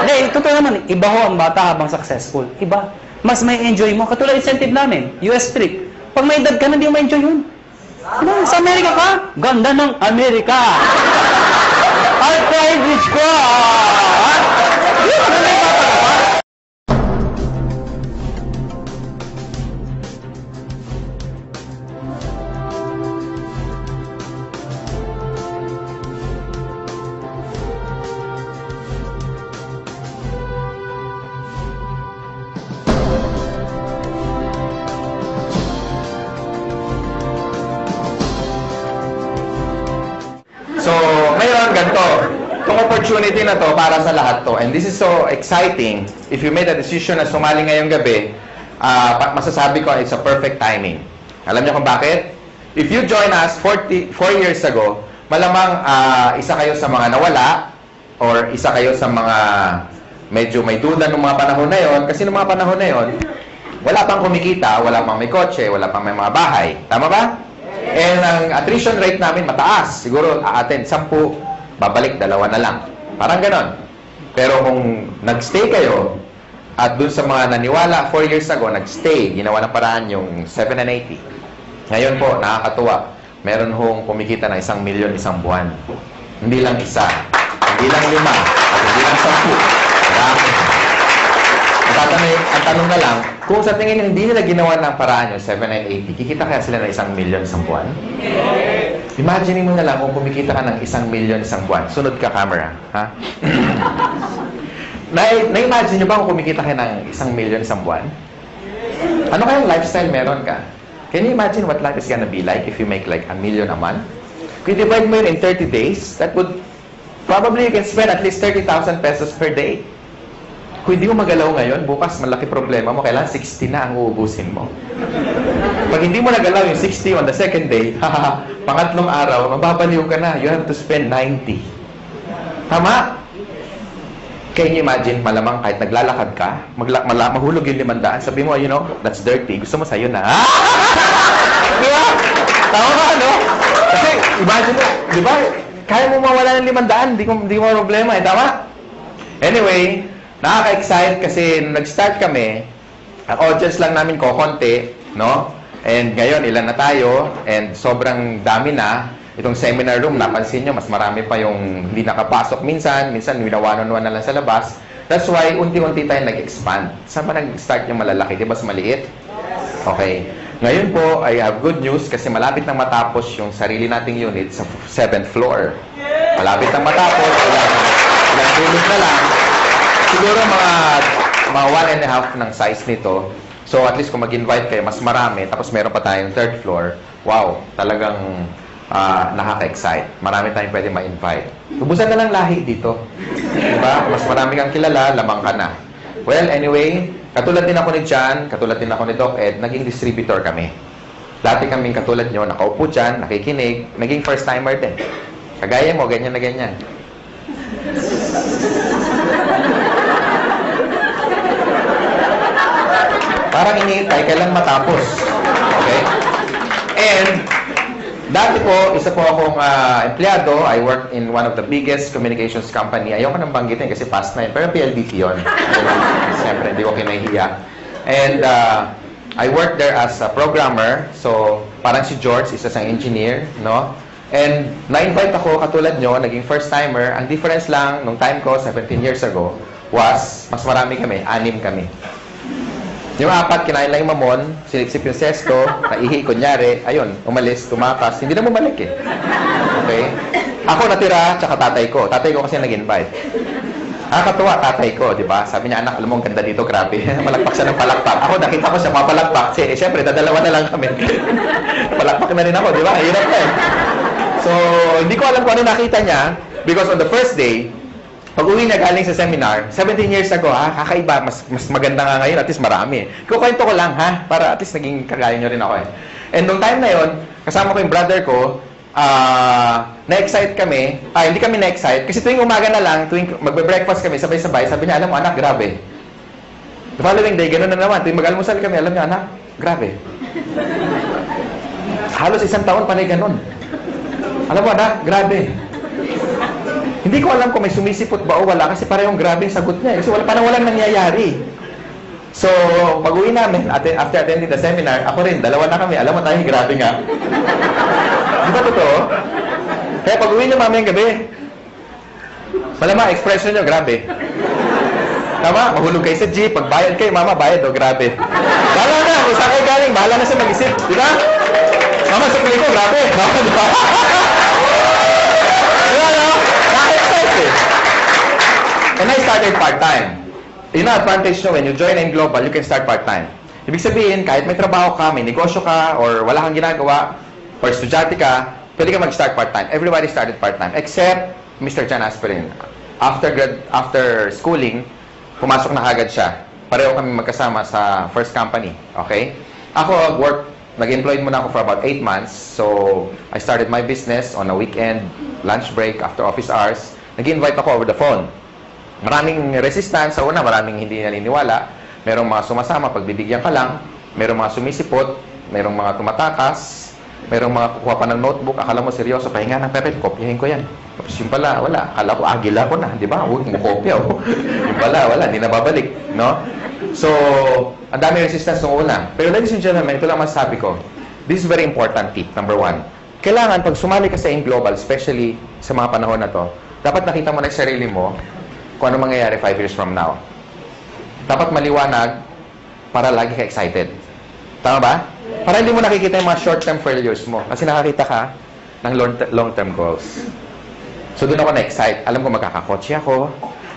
[SPEAKER 1] Hindi, totoo naman, iba ho ang bata habang successful. Iba. Mas may enjoy mo. Katulad incentive namin, US trip. Pag may edad ka na, hindi mo ma-enjoy yun. Ano, sa Amerika ka? Ganda ng Amerika. Arthritis ko. Hindi, maganda yung bata ka pa.
[SPEAKER 2] So, ngayon, ganito. Itong opportunity na to para sa lahat to. And this is so exciting. If you made a decision na sumali ngayong gabi, masasabi ko it's a perfect timing. Alam niyo kung bakit? If you join us 4 years ago, malamang isa kayo sa mga nawala or isa kayo sa mga medyo may duda ng mga panahon na yon. Kasi ng mga panahon na yon, wala pang kumikita, wala pang may kotse, wala pang may mga bahay. Tama ba? And ang attrition rate namin mataas. Siguro aaten 10, babalik 2 na lang. Parang ganon. Pero kung nagstay kayo, at dun sa mga naniwala 4 years ago, nagstay, ginawa ng paraan yung 7 and 80. Ngayon po, nakakatuwa. Meron hong kumikita ng 1 milyon isang buwan. Hindi lang isa. Hindi lang 5. At hindi lang 10. Marami. Ang tanong na lang, kung sa tingin nyo hindi nila ginawa ng paraan yung 7 and 80, kikita kaya sila ng 1 milyon isang buwan? Imagine mo na lang kung kumikita ka ng 1 milyon isang buwan. Sunod ka, camera. Ha? Na-imagine nyo ba kung kumikita ka ng 1 milyon isang buwan? Ano kayang lifestyle meron ka? Can you imagine what life is gonna be like if you make like 1 million a month? Kung divide mo yun in 30 days, that would probably you can spend at least 30,000 pesos per day. Kung hindi mo magalaw ngayon, bukas malaki problema mo, kailangan 60 na ang uubusin mo. Pag hindi mo nagalaw yung 60 on the second day, pangatlong araw, mababaliw ka na. You have to spend 90. Tama? Can you imagine, malamang kahit naglalakad ka, mahulog yung 500, sabi mo, you know, that's dirty. Gusto mo sa'yo na. Di ba? Tama ba, no? Kasi, imagine mo, di ba? Kaya mo mawala ng 500, di mo problema, eh. Tama? Anyway, nakaka-excite kasi nung nag-start kami, ang audience lang namin kokonti, no? And ngayon, ilan na tayo, and sobrang dami na. Itong seminar room, napansin nyo, mas marami pa yung hindi nakapasok minsan winawanon-wan na lang sa labas. That's why, unti-unti tayo nag-expand. Saan pa nag-start yung malalaki? Di ba mas maliit? Okay. Ngayon po, I have good news kasi malapit nang matapos yung sarili nating unit sa 7th floor. Malapit nang matapos, ilang tulog na lang. Siguro mga 1.5 ng size nito. So at least kung mag-invite kayo, mas marami. Tapos meron pa tayong 3rd floor. Wow, talagang nakaka-excite. Marami tayong pwede ma-invite. Tubusan na lang lahi dito. Diba? Mas marami kang kilala, lamang ka na. Well, anyway, katulad din ako ni John, katulad din ako ni Doc Ed, naging distributor kami. Dati kaming katulad nyo, nakaupo dyan, nakikinig, naging first-timer din. Kagaya mo, ganyan na ganyan. Parang iniintay, kailan matapos. Okay? And, dati po, isa po akong empleyado. I worked in one of the biggest communications company. Ayoko nang banggitin kasi past na yun. Pero PLDT yun. Siyempre, hindi ko kinahiya. And I worked there as a programmer. So, parang si George, isa sang engineer, no? And na-invite ako, katulad nyo, naging first-timer. Ang difference lang, nung time ko, 17 years ago, was, mas marami kami, 6 kami. Yung 4, kinain lang yung mamon, siniksip yung sesto, naihi, kunyari, ayun, umalis, tumakas, hindi na bumalik eh. Okay? Ako natira, tsaka tatay ko. Tatay ko kasi nag-invite. Nakakatuwa, tatay ko, di ba? Sabi niya, anak, alam mo, ang ganda dito, grabe. Palakpak siya ng palakpak. Ako, nakita ko siya, mapalakpak. Siyempre, dadalawa na lang kami. Palakpak na rin ako, di ba? Hirap na eh. So, hindi ko alam kung ano nakita niya. Because on the first day, pag-uwi niya galing sa seminar, 17 years ago, kakaiba, mas maganda nga ngayon, at least marami. Kukwento ko lang, para at least naging kagaya niyo rin ako eh. And nung time na yon, kasama ko yung brother ko, na-excite kami. Hindi kami na-excite. Kasi tuwing umaga na lang, tuwing magbe-breakfast kami, sabay-sabay, sabi niya, alam mo anak, grabe. The following day, gano'n na naman. Tuwing mag-almusal kami, alam niya, anak, grabe. Halos isang taon panay gano'n. Alam mo anak, grabe. Hindi ko alam kung may sumisipot ba o wala, kasi parehong grabe yung sagot niya. Kasi parang walang nangyayari. So, pag-uwi namin, after attending the seminar, ako rin, dalawa na kami. Alam mo tayo, grabe nga. Di ba totoo? Kaya pag-uwi niyo mamayang gabi, malamang expression niyo, grabe. Tama? Mahulog kayo sa jeep, pagbayad kayo, mama, bayad, grabe. Bahala na, kung saan kayo galing, bahala na siya mag-isip. Di ba? Mama, sukli ko, grabe. Di ba? Di ba, no? Naka-expect eh. And I started part-time. Yun ang advantage nyo, when you join in Global, you can start part-time. Ibig sabihin, kahit may trabaho ka, may negosyo ka, or wala kang ginagawa, or estudyante ka, pwede ka mag-start part-time. Everybody started part-time, except Mr. John Aspirin. After schooling, pumasok na agad siya. Pareho kami magkasama sa first company. Okay? Ako, nag-employed muna ako for about 8 months. So, I started my business on a weekend, lunch break, after office hours. Nag-invite ako over the phone. Maraming resistance. Sa una, maraming hindi naniniwala. Merong mga sumasama, pagbibigyan ka lang. Merong mga sumisipot. Merong mga tumatakas. Merong mga kukuha pa ng notebook. Akala mo seryoso, pahinga ng pepet, kopyahin ko yan. Tapos yung pala, wala. Akala ko, agila ko na. Di ba? Huwag mo kopya. Yung pala, wala. Hindi na babalik. No? So, ang dami resistance nung una. Pero ladies and gentlemen, ito lang masasabi ko. This is very important tip. Number 1. Kailangan, pag sumali ka sa In Global, especially sa mga panahon na to, dapat nakita mo na sa sarili mo kung ano mangyayari 5 years from now. Dapat maliwanag para lagi ka excited. Tama ba? Para hindi mo nakikita yung mga short-term failures mo. Kasi nakakita ka ng long-term goals. So, doon ako na-excite. Alam ko magkakakotse ako.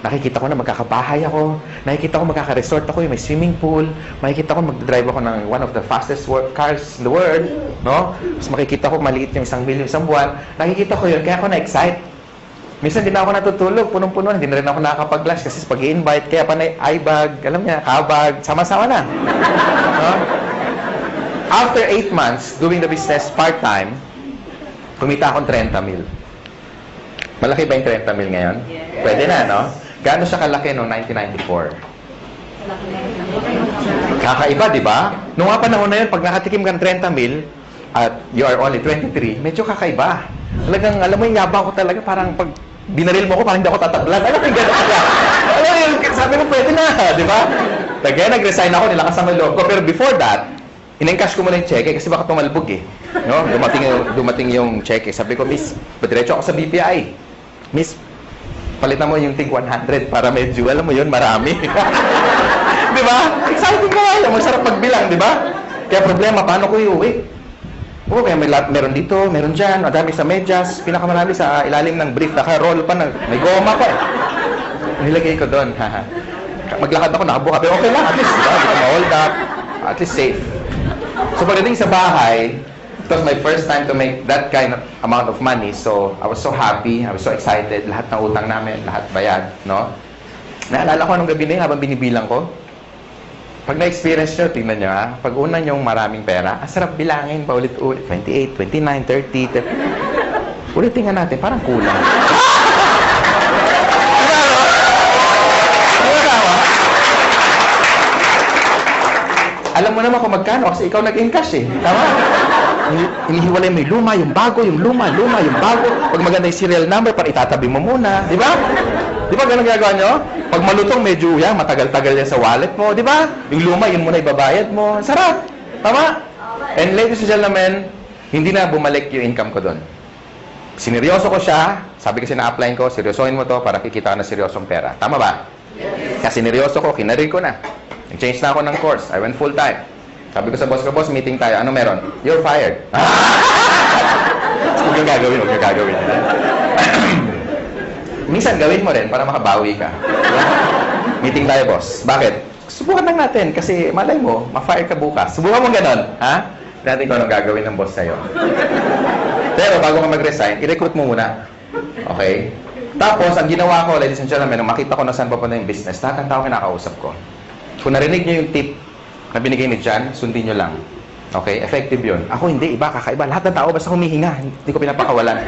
[SPEAKER 2] Nakikita ko na magkakabahay ako. Nakikita ko magkaka-resort ako. Yung may swimming pool. Makikita ko mag-drive ako ng one of the fastest cars in the world. No? Tapos makikita ko maliit yung 1 million isang buwan. Nakikita ko yun. Kaya ako na-excite. Minsan din ako natutulog. Punong-puno. Hindi na rin ako nakakapag-lunch. Kasi pag i-invite, kaya pa na i-bag. Alam niya, kabag. Sama-sama na. No? After 8 months doing the business part-time, kumita akong 30 mil. Malaki ba yung 30 mil ngayon? Yes. Pwede na, no? Gaano siya kalaki noong 1994? Kakaiba, di ba? Noong nga panahon na yun, pag nakatikim ka ng 30 mil, at you are only 23, medyo kakaiba. Talagang, alam mo yung yabang ko talaga, parang pag binaril mo ko, parang hindi ako tatablan. Alam mo yung gano'n kaya? Alam mo yung, sabi ko, pwede na, di ba? Kaya nag-resign ako, nilakas ang loob ko. Pero before that, in-encash ko muna yung cheque kasi baka tumalbog eh. No? Dumating yung cheque. Sabi ko, Miss, padiretso ako sa BPI. Miss, palitan mo yung tig 100 para medyo, alam mo yun, marami. Di ba? Exciting ka nga. Masarap magbilang, di ba? Kaya problema, paano ko iuwi? Oo, kaya meron dito, meron dyan, madami sa medyas, pinakamarami sa ilalim ng brief, naka-roll pa, may goma pa eh. Nilagay ko doon. Maglakad ako, nakabuka. Pero okay lang, at least, diba? Hindi ko ma-hold up. At least safe. So pagdating sa bahay, it was my first time to make that kind of amount of money. So I was so happy, I was so excited. Lahat ng utang namin, lahat bayad, no? Naalala ko anong gabi na yun habang binibilang ko. Pag na-experience nyo, tingnan nyo ha. Pag una nyong maraming pera, ang sarap bilangin pa ulit-ulit. 28, 29, 30. Ulitin nga natin, parang kulang. Alam mo naman kung magkano kasi ikaw nag-encash eh. Tama? Inihiwalay mo yung luma, yung bago, yung luma, yung bago. Pag maganda yung serial number, para itatabi mo muna. Di ba? Di ba ganun gagawa nyo? Pag malutong, medyo yan, matagal-tagal yan sa wallet mo. Di ba? Yung luma, yun muna ibabayad mo. Sarap. Tama? And ladies and gentlemen, hindi na bumalik yung income ko doon. Sineryoso ko siya. Sabi kasi na-applyin ko, seryosohin mo to para kikita ka na seryosong pera. Tama ba? Kasi sineryoso ko, kinarin ko na. Nag-change na ako ng course. I went full-time. Sabi ko sa boss ko, boss, meeting tayo. Ano meron? You're fired. Huwag yung gagawin. Minsan gawin mo rin para makabawi ka. Diba? Meeting tayo, boss. Bakit? Subukan lang natin kasi malay mo, ma-fire ka bukas. Subukan mo ganon, ha? Natin kung anong gagawin ng boss sa'yo. Pero bago ka mag-resign, i-recruit mo muna. Okay? Tapos, ang ginawa ko, ladies and gentlemen, nung makita ko na saan papunta yung business, lahat ng tao kinakausap ko. Kung narinig nyo yung tip na binigay ni John, sundin nyo lang. Okay? Effective yun. Ako hindi, iba, kakaiba. Lahat ng tao basta humihinga. Hindi ko pinapakawalan.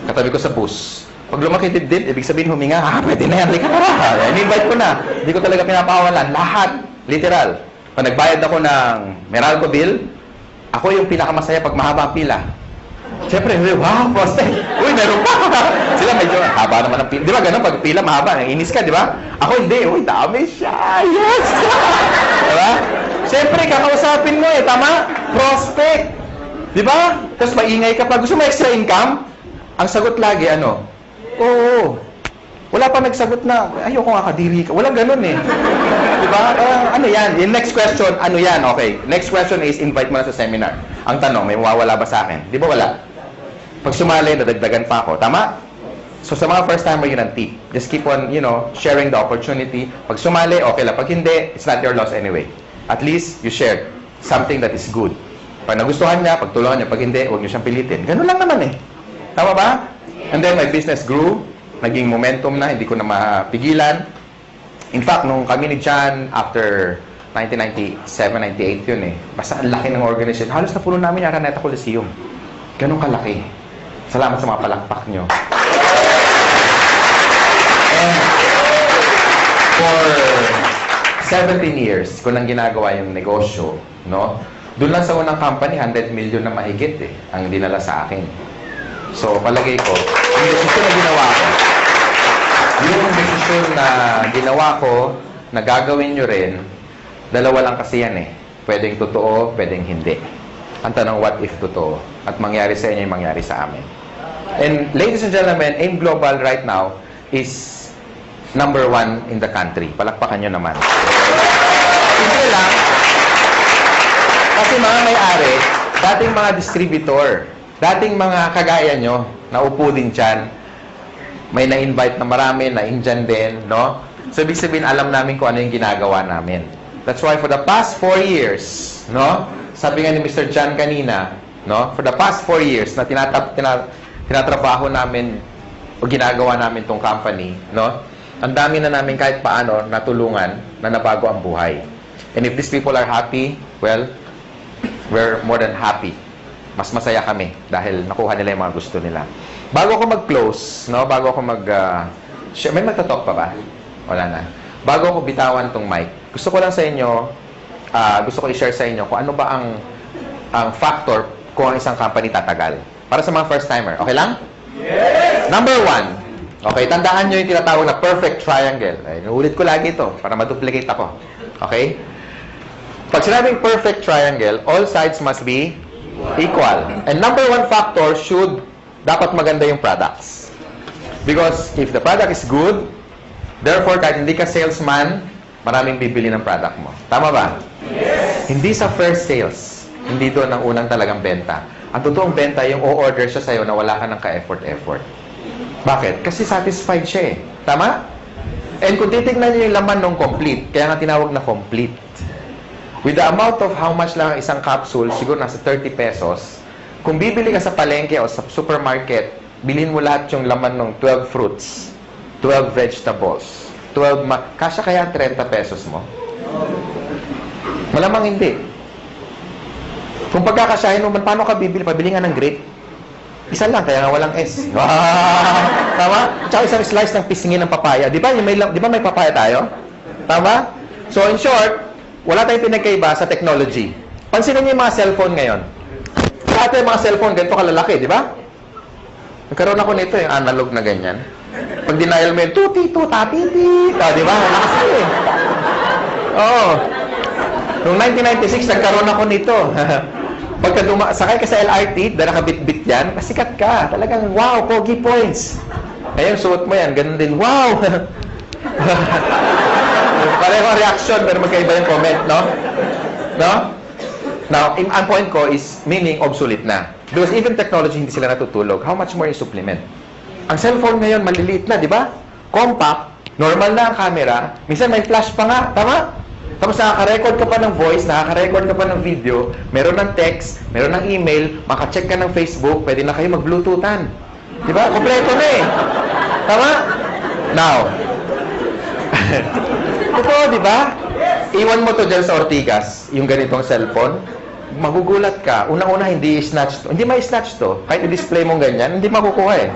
[SPEAKER 2] Katabi ko sa bus. Pag lumaki dibdib, ibig sabihin huminga, pwede na yan, lika tara. In-invite ko na. Hindi ko talaga pinapakawalan. Lahat. Literal. Pag nagbayad ako ng Meralco bill, ako yung pinakamasaya pag mahaba ang pila. Siyempre, wow, prospect. Uy, meron pa. Sila medyo, haba naman ang pila. Di ba ganun, pag pila mahaba, inis ka, di ba? Ako hindi, uy, dami siya. Yes! Di ba? Siyempre, kakausapin mo tama? Prospect. Di ba? Tapos maingay ka pa. Gusto mo extra income? Ang sagot lagi, ano? Oo. Wala pa nagsagot na, ayoko nga kadiri ka. Walang ganun Diba? Ano yan? Yung next question, ano yan? Okay. Next question is, invite mo na sa seminar. Ang tanong, may mawawala ba sa akin? Di ba wala? Pag sumali, nadagdagan pa ako. Tama? So sa mga first timer, yun ang tip. Just keep on, sharing the opportunity. Pag sumali, okay lang. Pag hindi, it's not your loss anyway. At least, you shared something that is good. Pag nagustuhan niya, pagtulungan niya. Pag hindi, huwag niyo siyang pilitin. Ganun lang naman Tama ba? And then, my business grew. Naging momentum na, hindi ko na mapigilan. In fact, nung kami ni John, after 1997, 98 yun Basta ang laki ng organization. Halos na puno namin yung Araneta Coliseum. Ganun kalaki. Salamat sa mga palakpak nyo. And for 17 years, ko nang ginagawa yung negosyo, Doon lang sa unang company, 100 million na mahigit ang dinala sa akin. So, palagay ko, yung desisyon na ginawa ko, na gagawin nyo rin, dalawa lang kasi yan Pwedeng totoo, pwedeng hindi. Ang tanong, what if totoo? At mangyari sa inyo yung mangyari sa amin. And ladies and gentlemen, AIM Global right now is number 1 in the country. Palakpakan nyo naman. Hindi lang, kasi mga may-ari, dating mga distributor, dating mga kagaya nyo, naupo din dyan, may na-invite na marami, na-Indian din, So, ibig sabihin, alam namin kung ano yung ginagawa namin. That's why for the past 4 years, sabi nga ni Mr. John kanina, for the past 4 years na tinatrabaho namin o ginagawa namin tong company, ang dami na namin kahit paano natulungan na nabago ang buhay. And if these people are happy, well, we're more than happy. Mas masaya kami dahil nakuha nila yung mga gusto nila. Bago ako mag-close, bago ako may magtatalk pa ba? Wala na. Bago ako bitawan tong mic, gusto ko lang sa inyo, gusto ko i-share sa inyo kung ano ba ang factor kung ang isang company tatagal. Para sa mga first-timer. Okay lang? Yes! Number 1. Okay, tandaan nyo yung tinatawag na perfect triangle. Inuulit ko lagi ito para ma-duplicate ako. Okay? Pag sinabing perfect triangle, all sides must be equal. And number 1 factor dapat maganda yung products. Because if the product is good, therefore, kahit hindi ka salesman, maraming bibili ng product mo. Tama ba? Yes! Hindi sa first sales. Hindi doon ang unang talagang benta. Ang totoong benta, yung o-order siya sa'yo na wala ka ng ka-effort. Bakit? Kasi satisfied siya Tama? And kung titignan niyo yung laman ng complete, kaya nga tinawag na complete. With the amount of how much lang isang capsule, siguro nasa 30 pesos, kung bibili ka sa palengke o sa supermarket, bilhin mo lahat yung laman ng 12 fruits, 12 vegetables, kasya kaya ang 30 pesos mo? Malamang hindi. Kung pagkakasyahin mo, paano ka bibili? Pabili nga ng grape. Isa lang, kaya nga walang S. Wow! Tama? Tsaka isang slice ng pisngin ng papaya. Di ba may papaya tayo? Tama? So, in short, wala tayong pinagkaiba sa technology. Pansinin niyo yung mga cellphone ngayon. Dati yung mga cellphone, ganito kalalaki, di ba? Nagkaroon ako nito, yung analog na ganyan. Pag denial mo yung tuti, tutapiti. Di ba? Nakasali Oo. Noong 1996, nagkaroon ako nito. Pagka sakay ka sa LRT, dahil nakabit-bit yan, pasikat ka. Talagang, wow, pogi points. Ngayon, suot mo yan, ganun din, wow! Pareho reaction, pero magkaiba yung comment, no? Now, ang point ko is, meaning obsolete na. Because even technology, hindi sila natutulog. How much more yung supplement? Ang cellphone ngayon, maliliit na, di ba? Compact, normal na ang camera. Minsan may flash pa nga, tama? Tapos nakaka-record ka pa ng voice, nakaka-record ka pa ng video, meron ng text, meron ng email, maka-check ka ng Facebook, pwede na kayo mag-bluetoothan. Di ba? Kompleto na eh. Tama? Now, totoo, di ba? Iwan mo to dyan sa Ortigas, yung ganitong cellphone, magugulat ka. Unang-una, hindi i-snatch to. Hindi ma-snatch to. Kahit i-display mo ganyan, hindi makukuha eh.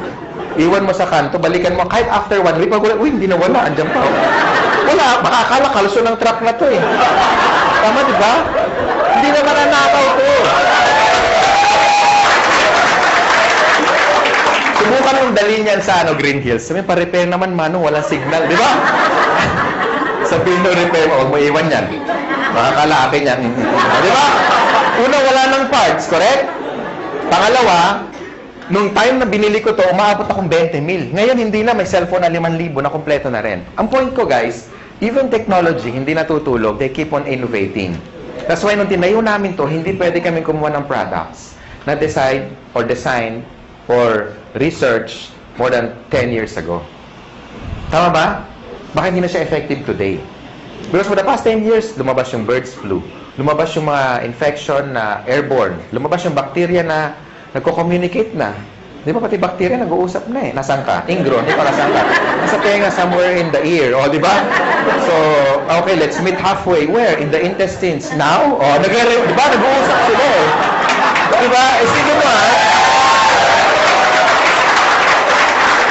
[SPEAKER 2] Iwan mo sa kanto, balikan mo, kahit after 1 week, magulat, uy, hindi na wala, andyan pa. Wala, makakala, kalso ng truck na to eh. Tama, di ba? Hindi na mananakaw to. Subukan mong dalhin yan sa Green Hills. Sabi, pa-repair naman, Manong, walang signal, di ba? Sabihin mo, repair mo, huwag mo iwan yan. Makakala akin yan. Di ba? Una, wala ng parts, correct? Pangalawa, nung time na binili ko to, umaabot akong 20 mil. Ngayon, hindi na. May cellphone na 5,000 na kompleto na rin. Ang point ko, guys, even technology, hindi natutulog. They keep on innovating. That's why nung tinayo namin to, hindi pwede kami kumuha ng products na decide or design or research more than 10 years ago. Tama ba? Bakit hindi na siya effective today? Because for the past 10 years, lumabas yung birds flu. Lumabas yung mga infection na airborne. Lumabas yung bacteria na nagko-communicate na. Di ba pati bacteria nag-uusap na eh. Nasaan ka? Ingro, hindi pa nasaan ka. Nasa tenga, somewhere in the ear. O, di ba? So, okay, let's meet halfway. Where? In the intestines. Now? O, di ba? Nag-uusap sila eh. Di ba? Sige mo ha.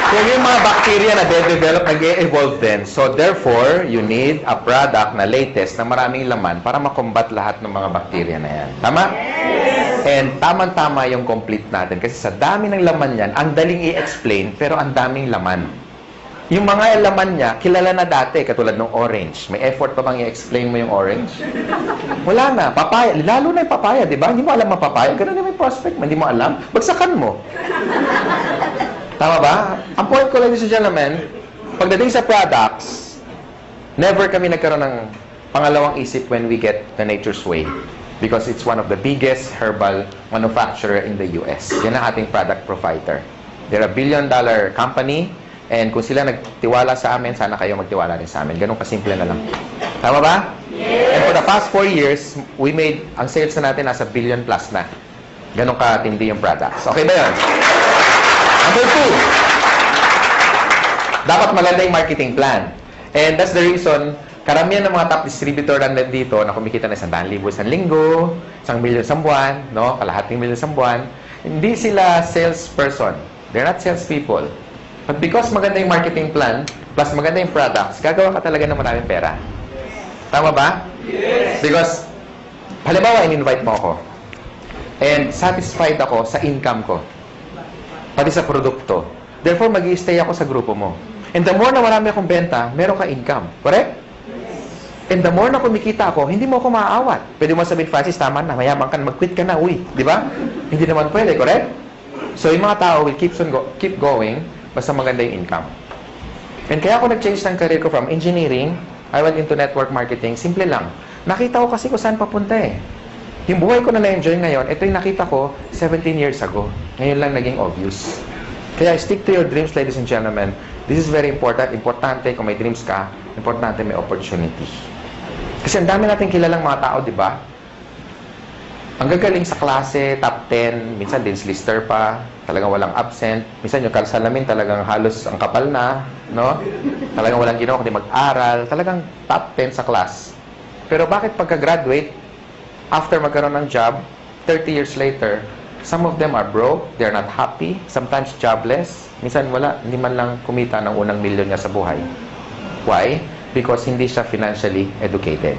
[SPEAKER 2] Kung yung mga bacteria na de-develop, nag-e-evolve din. So, therefore, you need a product na latest na maraming laman para makombat lahat ng mga bacteria na yan. Tama? And tamang-tama yung complete natin. Kasi sa dami ng laman yan, ang daling i-explain, pero ang daming laman. Yung mga laman niya, kilala na dati, katulad ng orange. May effort pa bang i-explain mo yung orange? Wala na. Papaya. Lalo na yung papaya, di ba? Hindi mo alam ang papaya. Ganun na may prospect. Hindi mo alam. Bagsakan mo. Tama ba? Ang point ko, ladies and gentlemen, pagdating sa products, never kami nagkaroon ng pangalawang isip when we get the Nature's Way. Because it's one of the biggest herbal manufacturer in the US. Yan ang ating product provider. They're a $1 billion company, and kung sila nagtiwala sa amin, sana kayo magtiwala rin sa amin. Ganun kasimple na lang. Tama ba? Yes. And for the past 4 years, we made, ang sales na natin nasa $1 billion plus na. Ganun katindi yung products. Okay ba yun? Number 2, dapat maganda yung marketing plan. And that's the reason, karamihan ng mga top distributor na nandito na kumikita na 100,000 isang linggo, 1 milyon isang buwan, no? Kalahating milyon isang buwan, hindi sila salesperson. They're not salespeople. But because maganda yung marketing plan, plus maganda yung products, gagawa ka talaga ng maraming pera. Tama ba? Yes! Because, halimbawa, in-invite mo ako. And satisfied ako sa income ko. Pati sa produkto. Therefore, mag-i-stay ako sa grupo mo. And the more na marami akong benta, meron ka income. Correct? And the more na kumikita ako, hindi mo ako maaawat. Pwede mo sabihin, Francis, tama na, mayaman ka, mag-quit ka na, uy. Di ba? Hindi naman pwede, correct? So, yung mga tao will keep going, basta maganda yung income. And kaya ako nag-change ng career ko from engineering, I went into network marketing, simple lang. Nakita ko kasi kung saan papunta eh. Yung buhay ko na na-enjoy ngayon, ito yung nakita ko 17 years ago. Ngayon lang naging obvious. Kaya stick to your dreams, ladies and gentlemen. This is very important. Importante kung may dreams ka, importante may opportunity. Kasi ang dami natin kilalang mga tao, di ba? Ang gagaling sa klase, top 10, minsan dean's lister pa, talagang walang absent. Minsan yung salamin talagang halos ang kapal na, no? Talagang walang ginawa kundi mag-aral. Talagang top 10 sa class. Pero bakit pagka-graduate, after magkaroon ng job, 30 years later, some of them are broke, they're not happy, sometimes jobless, minsan wala, hindi man lang kumita ng unang milyon niya sa buhay. Why? Because hindi siya financially educated.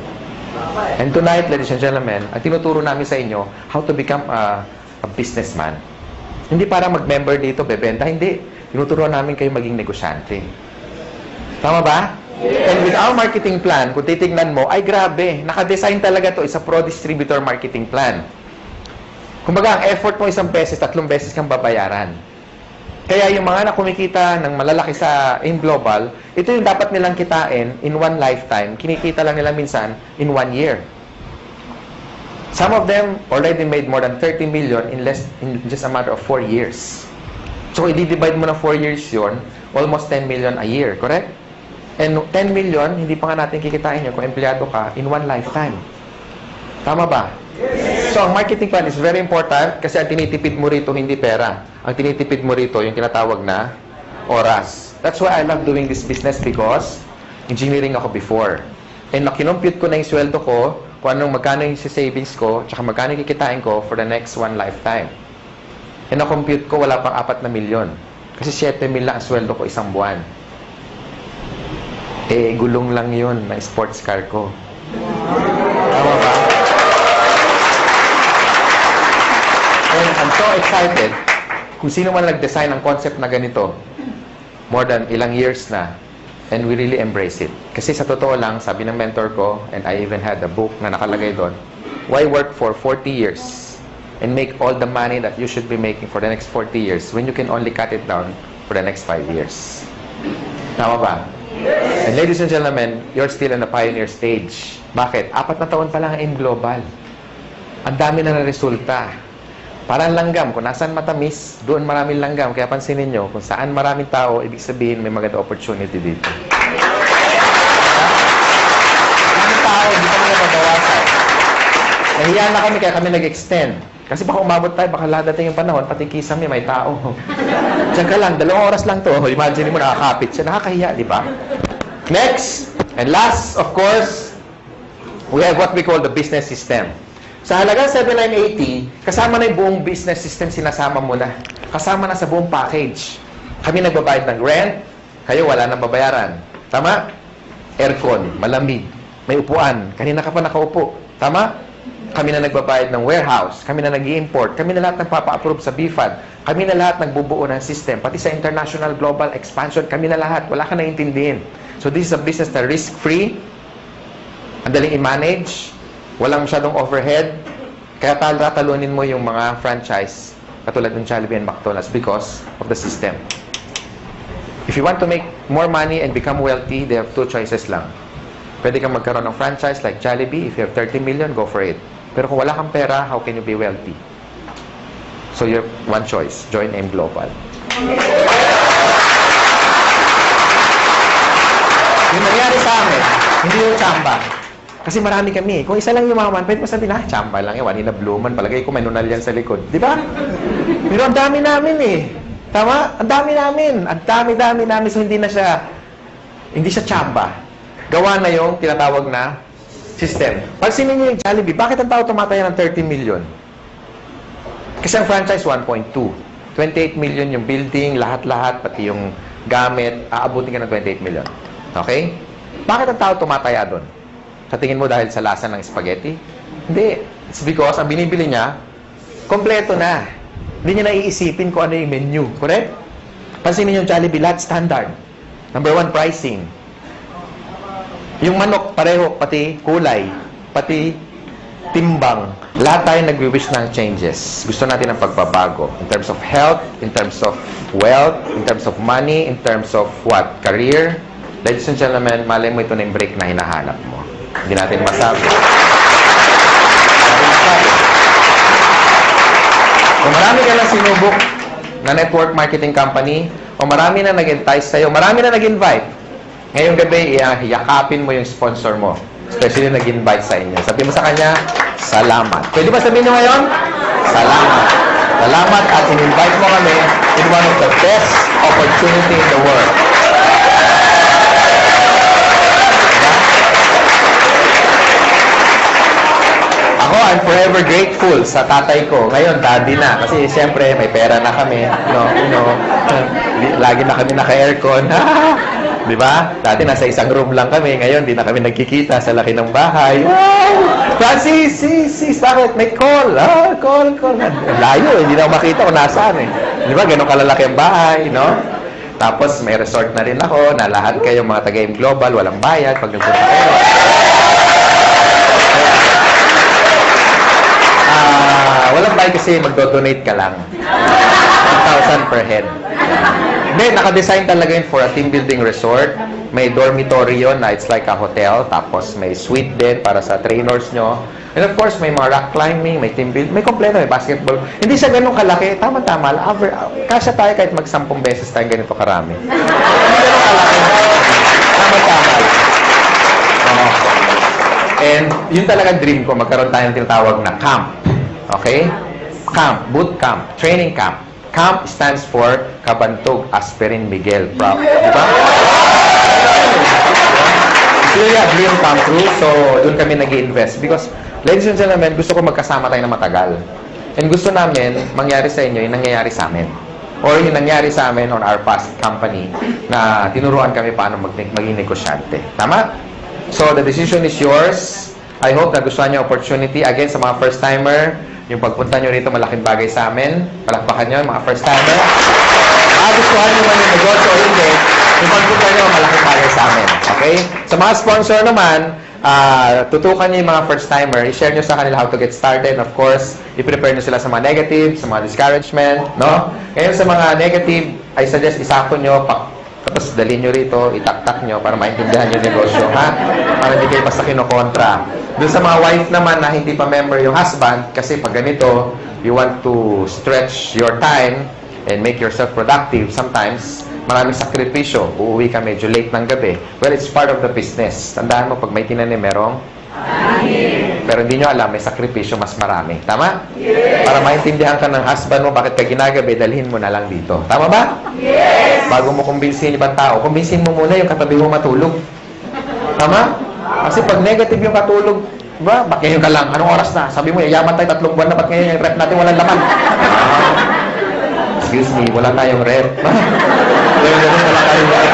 [SPEAKER 2] And tonight, ladies and gentlemen, ang tinuturo namin sa inyo, how to become a businessman. Hindi para mag-member dito, bebenta, hindi. Tinuturuan namin kayo maging negosyante. Tama ba? And with our marketing plan, kung titignan mo, ay grabe, nakadesign talaga to, isa pro-distributor marketing plan. Kumbaga, ang effort mo 1 beses, 3 beses kang babayaran. Kaya yung mga na kumikita ng malalaki in global, ito yung dapat nilang kitain in one lifetime. Kinikita lang nila minsan in 1 year. Some of them already made more than 30 million in just a matter of 4 years. So, i-divide mo na 4 years yon, almost 10 million a year, correct? And 10 million, hindi pa nga natin kikitain yun kung empleyado ka in one lifetime. Tama ba? So, ang marketing plan is very important kasi ang tinitipid mo rito hindi pera. Ang tinitipid mo rito yung tinatawag na oras. That's why I love doing this business because engineering ako before. And nakinumpute ko na yung sweldo ko, kung anong magkano yung savings ko, tsaka magkano yung kikitain ko for the next one lifetime. And na-compute ko, wala pang 4 na milyon. Kasi 7 mil lang ang sweldo ko isang buwan. Eh, gulong lang yun ng sports car ko. Tama ba? And I'm so excited kung sino man nag-design ng concept na ganito, more than ilang years na, and we really embrace it. Kasi sa totoo lang, sabi ng mentor ko, and I even had a book na nakalagay doon, why work for 40 years and make all the money that you should be making for the next 40 years when you can only cut it down for the next 5 years? Tama ba? And ladies and gentlemen, you're still in the pioneer stage. Bakit? 4 na taon pa lang in global. Ang dami na resulta. Parang langgam. Kung nasaan matamis, doon maraming langgam. Kaya pansinin nyo, kung saan maraming tao, ibig sabihin may maganda opportunity dito. Maraming tao, hindi kami nababawasan. Nahiya na kami, kaya kami nag-extend. Kasi baka umabot tayo, baka ladating yung panahon, pati kisame, may tao. Diyan ka lang, 2 oras lang to. Imagine mo, nakakapit siya. Nakakahiya, di ba? Next, and last, of course, we have what we call the business system. Sa halagang 7,980, kasama na yung buong business system, sinasama mo na. Kasama na sa buong package. Kami nagbabayad ng rent, kayo wala nang babayaran. Tama? Aircon, malamig, may upuan, kanina ka pa nakaupo. Tama? Kami na nagbabayad ng warehouse, kami na nag-i-import, kami na lahat nagpapa-approve sa BFAD, kami na lahat nagbubuo ng system, pati sa international global expansion, kami na lahat, wala ka naiintindihin. So this is a business na risk-free, ang daling i-manage, walang masyadong overhead, kaya tatalunin mo yung mga franchise, katulad ng Jollibee and McDonald's because of the system. If you want to make more money and become wealthy, they have 2 choices lang. Pwede kang magkaroon ng franchise like Jollibee. If you have 30 million, go for it. Pero kung wala kang pera, how can you be wealthy? So you have one choice. Join AIM Global. Yung nangyari sa amin, hindi yung tsamba. Kasi marami kami. Kung isa lang yung maman, pwede mo sabihin, tsamba lang yan. Wanina Bluman. Palagay ko may nunal yan sa likod. Di ba? Pero ang dami namin eh. Tama? Ang dami namin. Ang dami namin. So hindi siya tsamba. Gawa na yung tinatawag na system. Pagsinin niyo yung Jollibee, bakit ang tao tumataya ng 30 million? Kasi ang franchise, 1.2. 28 million yung building, lahat-lahat, pati yung gamit, aabutin ka ng 28 million. Okay? Bakit ang tao tumataya doon? Sa tingin mo dahil sa lasa ng spaghetti? Hindi. It's because ang binibili niya, kompleto na. Hindi niya naiisipin kung ano yung menu. Correct? Pansinin niyo yung Jollibee, lahat standard. Number 1, pricing. Yung manok, pareho, pati kulay, pati timbang. Lahat tayo nagwi-wish ng changes. Gusto natin ng pagbabago. In terms of health, in terms of wealth, in terms of money, in terms of what? Career. Ladies and gentlemen, malay mo ito na yung break na hinahanap mo. Hindi natin masabi. Kung marami ka lang sinubok na network marketing company, o marami na nag-entice sa'yo, marami na nag-invite, ngayong gabi, yakapin mo yung sponsor mo. Especially nag-invite sa inyo. Sabi mo sa kanya, salamat. Pwede ba sabihin nyo ngayon? Salamat. Salamat at in-invite mo kami in one of the best opportunity in the world. Ako, I'm forever grateful sa tatay ko. Ngayon, daddy na. Kasi siyempre, may pera na kami. Lagi na kami naka-aircon. Di ba? Dati nasa isang room lang kami. Ngayon, di na kami nagkikita sa laki ng bahay. Wow! Francis, bakit? May call. Call. Layo, hindi na ako makita kung nasaan eh. Di ba? Ganun kalalaki ang bahay, no? Tapos, may resort na rin ako na lahat kayo mga taga-AIM Global, walang bayad pag nagpunta kayo. Walang bayad kasi magdo-donate ka lang. 1,000 per head. Hindi, naka-design talaga yun for a team building resort. May dormitory yun na it's like a hotel. Tapos may suite din para sa trainers nyo. And of course, may mga rock climbing, may team building, may kompleto, may basketball. Hindi siya ganun kalaki. Tama-tama. Kasya tayo kahit mag-10 beses tayo ganito karami. Hindi ganun kalaki. Tama-tama. And yun talaga dream ko, magkaroon tayo ng tinatawag na camp. Okay? Camp, boot camp, training camp. Camp stands for Kabantog Aspirin Miguel. Diba? So yeah, dream come true. So doon kami nag-i-invest. Because, ladies and gentlemen, gusto ko magkasama tayo na matagal. And gusto namin, mangyari sa inyo yung nangyayari sa amin. Or yung nangyari sa amin on our past company na tinuruan kami paano maging negosyante. Tama? So the decision is yours. I hope na gustuhan niyo opportunity. Again, sa mga first-timer, yung pagpunta nyo rito, malaking bagay sa amin. Palakpakan nyo, mga first-timer. Gustuhan nyo man yung negosyo o hindi, yung pagpunta nyo, malaking bagay sa amin. Okay? Sa mga sponsor naman, tutukan nyo yung mga first-timer. I-share nyo sa kanila how to get started. Of course, i-prepare nyo sila sa mga negative, sa mga discouragement. No? Ngayon sa mga negative, I suggest isako nyo, tapos dalhin nyo rito, itaktak nyo para maintindihan yung negosyo, ha? Para hindi kayo basta kinokontra. Doon sa mga wife naman na hindi pa member yung husband, kasi pag ganito, you want to stretch your time and make yourself productive. Sometimes, maraming sakripisyo. Uuwi ka medyo late ng gabi. Well, it's part of the business. Tandaan mo, pag may tinanim, merong pero hindi nyo alam, may sakripisyo mas marami. Tama? Yes. Para maintindihan ka ng husband mo, bakit ka ginagabi, dalhin mo na lang dito. Tama ba? Yes. Bago mo kumbinsin ibang tao, kumbinsin mo muna yung katabi mo matulog. Tama? Kasi pag negative yung katulog, ba? Ba't ngayon ka lang? Anong oras na? Sabi mo, yayaman tayo 3 buwan na, ba't ngayon yung rep natin walang laman? Excuse me, wala tayong rep. Wala tayong rep.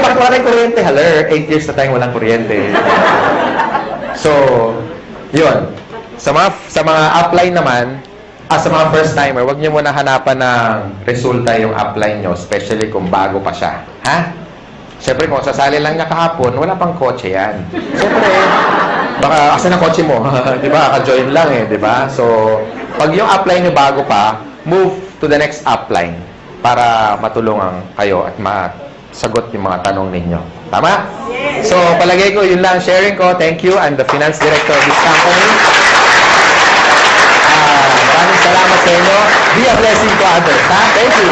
[SPEAKER 2] Bakit wala tayong kuryente? Haler, 8 years na tayong walang kuryente. So, yun. Sa mga upline naman, sa mga first-timer, huwag niyo muna hanapan ng resulta yung upline nyo, especially kung bago pa siya. Ha? Siyempre, kung sasali lang niya kahapon, wala pang kotse yan. Siyempre, baka, asan ang kotse mo? Di ba? Ka-join lang eh, di ba? So, pag yung upline nyo bago pa, move to the next upline para matulungan kayo at sagot yung mga tanong ninyo. Tama? Yes. So, palagay ko, yun lang sharing ko. Thank you. I'm the finance director of this company. Maraming salamat sa inyo. Be a blessing to others. Ha? Thank you.